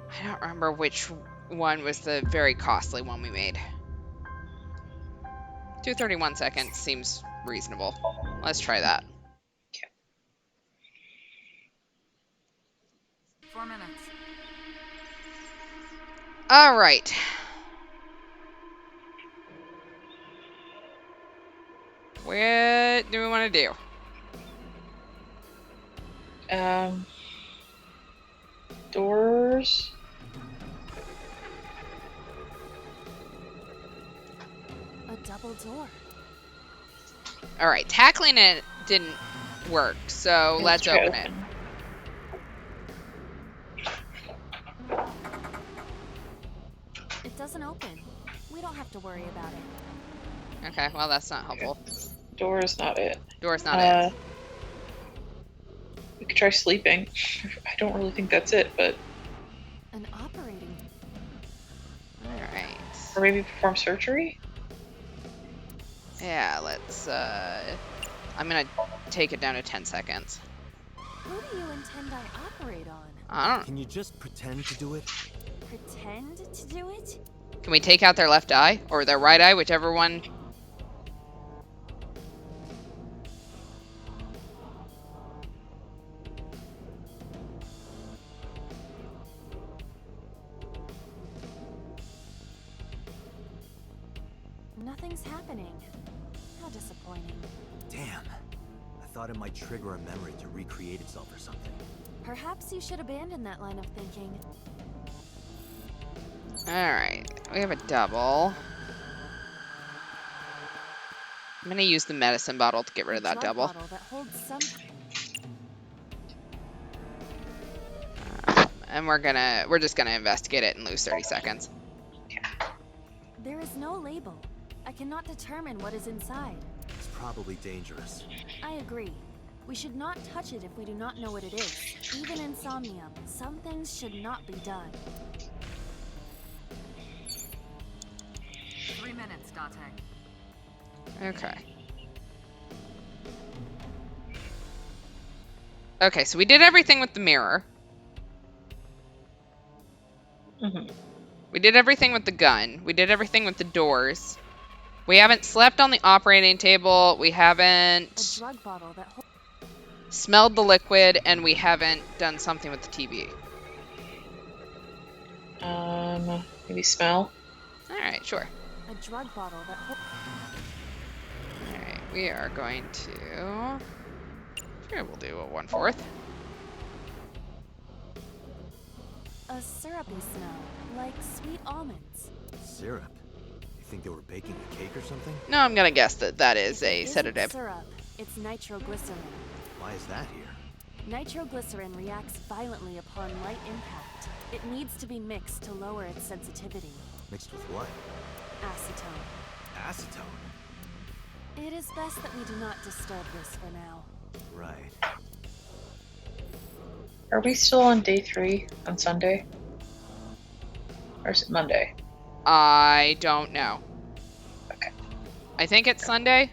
I don't remember which one was the very costly one we made. 2:31 seconds seems reasonable. Let's try that. 4 minutes. All right. What do we want to do? Doors. A double door. All right, tackling it didn't work, so let's try open it. It doesn't open. We don't have to worry about it. Okay, well, that's not helpful. Door is not it. Door's not it. We could try sleeping. I don't really think that's it, but... An operating. Alright. Or maybe perform surgery? Yeah, let's, I'm gonna take it down to 10 seconds. Who do you intend I operate on? I don't know. Can you just pretend to do it? Pretend to do it? Can we take out their left eye? Or their right eye, whichever one? Nothing's happening. How disappointing. Damn. I thought it might trigger a memory to recreate itself or something. Perhaps you should abandon that line of thinking. Alright, we have a double. I'm gonna use the medicine bottle to get rid of that double. That holds some... And we're just gonna investigate it and lose 30 seconds. There is no label. I cannot determine what is inside. It's probably dangerous. I agree. We should not touch it if we do not know what it is. Even in Somnium, some things should not be done. 3 minutes, Date. Okay. Okay, so we did everything with the mirror. We did everything with the gun. We did everything with the doors. We haven't slept on the operating table. We haven't A drug bottle that smelled the liquid, and we haven't done something with the TV. Maybe smell? Alright, sure. A drug bottle that Alright, we are going to... Sure, we'll do a 1/4. A syrupy smell, like sweet almonds. Syrup? You think they were baking a cake or something? No, I'm gonna guess that that is a It sedative. isn't syrup, it's nitroglycerin. Why is that here? Nitroglycerin reacts violently upon light impact. It needs to be mixed to lower its sensitivity. Mixed with what? Acetone. Acetone? It is best that we do not disturb this for now. Right. Are we still on day 3 on Sunday? Or is it Monday? I don't know. Okay. I think it's Sunday.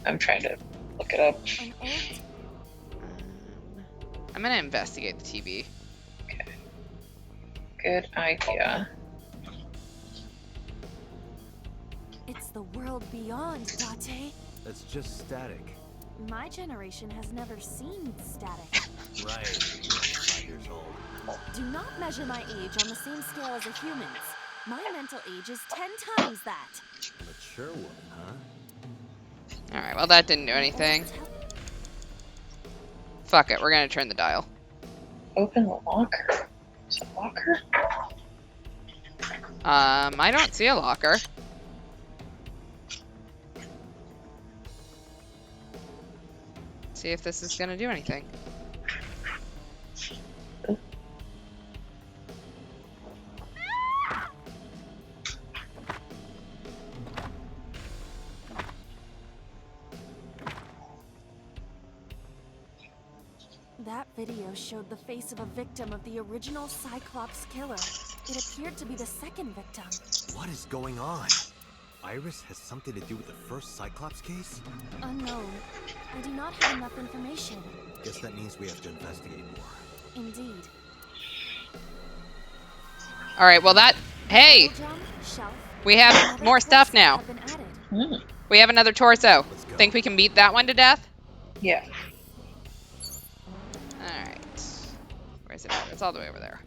I'm trying to look it up. I'm gonna investigate the TV. Okay. Good idea. It's the world beyond, Date. That's just static. My generation has never seen static. Right. You're 5 years old. Do not measure my age on the same scale as a human's. My mental age is 10 times that. Mature woman, huh? Alright, well that didn't do anything. Fuck it, we're gonna turn the dial. Open the locker. Is it a locker? I don't see a locker. See if this is gonna do anything. That video showed the face of a victim of the original Cyclops killer. It appeared to be the second victim. What is going on? Iris has something to do with the first Cyclops case? Unknown. I do not have enough information. Guess that means we have to investigate more. Indeed. Alright, well that... Hey! Jump, shelf, We have more stuff now. have been added. We have another torso. Think we can beat that one to death? Yeah. Alright. Where's it at? It's all the way over there.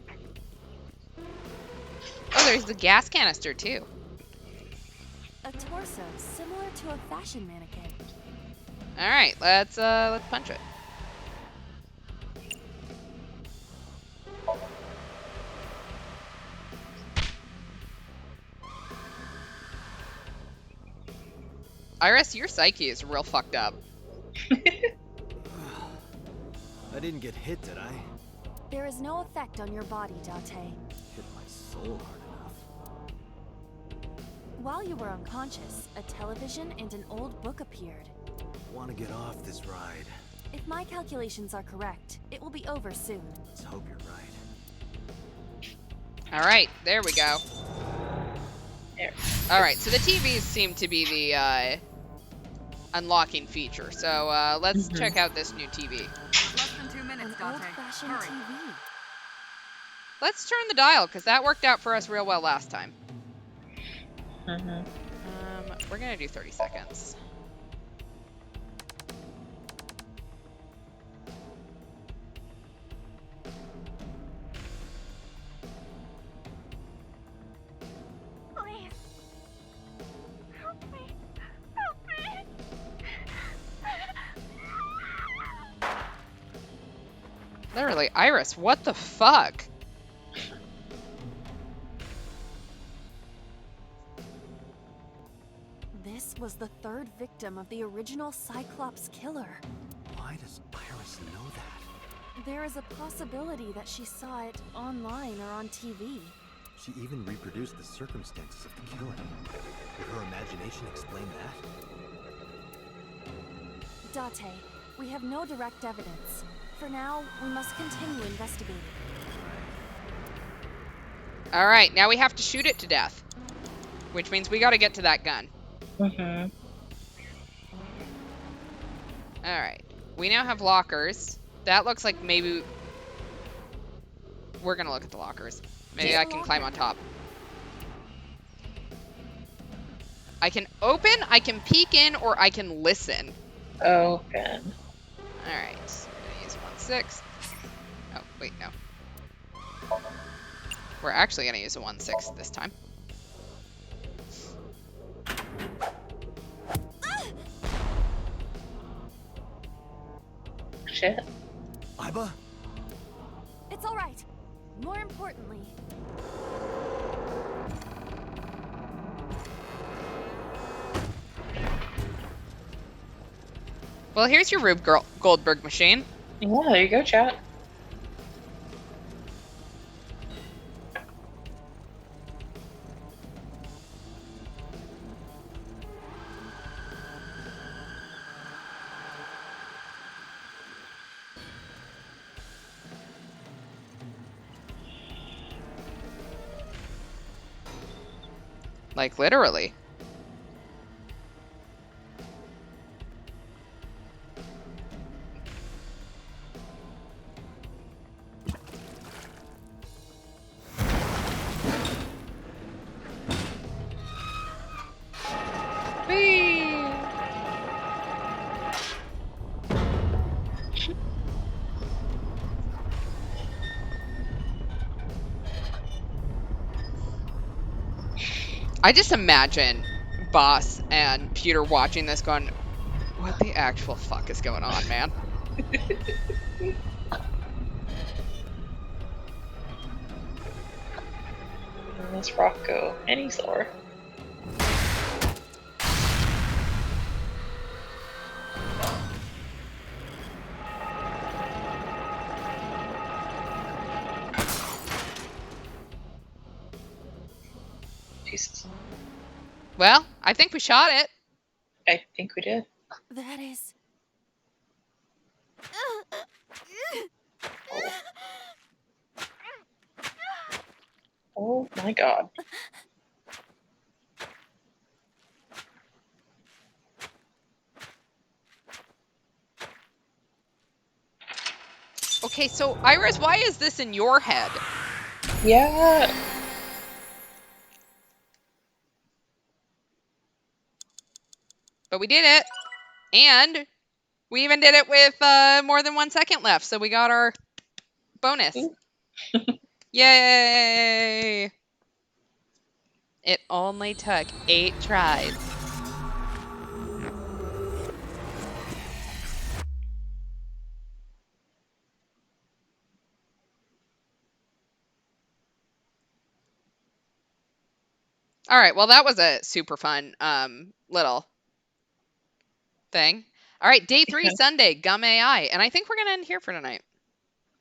Oh, there's the gas canister too. A torso similar to a fashion mannequin. All right, let's punch it. Iris, your psyche is real fucked up. I didn't get hit, did I? There is no effect on your body, Date. Hit my soul hard enough. While you were unconscious, a television and an old book appeared. Want to get off this ride? If my calculations are correct, it will be over soon. Let's hope you're right. All right, there we go. There. All right, so the TVs seem to be the unlocking feature. So let's check out this new TV. Less than 2 minutes, Date. Old-fashioned Hurry. TV. Let's turn the dial, because that worked out for us real well last time. We're going to do 30 seconds. Please. Help me. Help me. Literally, Iris, what the fuck? This was the third victim of the original Cyclops killer. Why does Iris know that? There is a possibility that she saw it online or on TV. She even reproduced the circumstances of the killing. Would her imagination explain that? Date, we have no direct evidence. For now, we must continue investigating. All right, now we have to shoot it to death. Which means we got to get to that gun. Mm-hmm. All right. We now have lockers. That looks like maybe... We're going to look at the lockers. Maybe I can climb on top. I can open, I can peek in, or I can listen. Open. All right. So we're going to use 1/6. Oh, wait, no. We're actually going to use a 1/6 this time. Shit. Iba? It's all right. More importantly, Well, here's your Rube Goldberg machine. Yeah, there you go, chat. Like, literally. Whee! I just imagine Boss and Peter watching this going, what the actual fuck is going on, man? This rock go any slower. Jesus. Well, I think we shot it. I think we did. that is... Oh my god. Okay, so Iris, why is this in your head? Yeah. But we did it. And we even did it with more than 1 second left. So we got our bonus. Yay! It only took 8 tries. All right, well, that was a super fun little thing. All right, day 3, Sunday, Gum AI. And I think we're going to end here for tonight.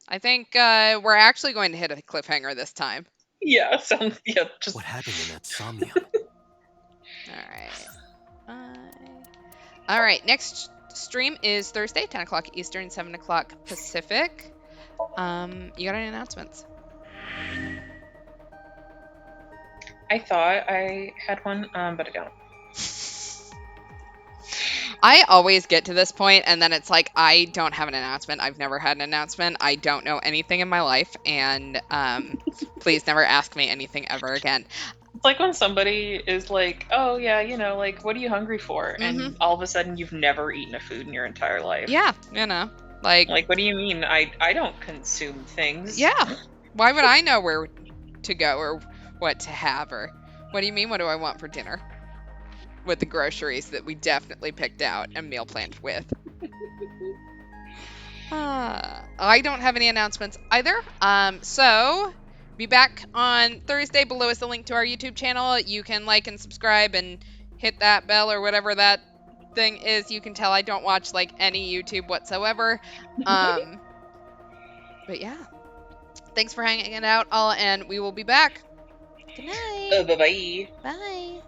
I think we're actually going to hit a cliffhanger this time. Yeah, sounds, yeah. Just... What happened in that Somnium? All right, next stream is Thursday, 10 o'clock Eastern, 7 o'clock Pacific. You got any announcements? I thought I had one, but I don't. I always get to this point, and then it's like, I don't have an announcement. I've never had an announcement. I don't know anything in my life, and please never ask me anything ever again. It's like when somebody is like, oh, yeah, you know, like, what are you hungry for? Mm-hmm. And all of a sudden you've never eaten a food in your entire life. Yeah, you know. Like, what do you mean? I don't consume things. Yeah. Why would I know where to go or what to have? Or what do you mean, what do I want for dinner? With the groceries that we definitely picked out and meal planned with. I don't have any announcements either. So be back on Thursday. Below is the link to our YouTube channel. You can like and subscribe and hit that bell or whatever that thing is. You can tell I don't watch like any YouTube whatsoever. But yeah. Thanks for hanging out all, and we will be back. Good night. Bye-bye. Bye.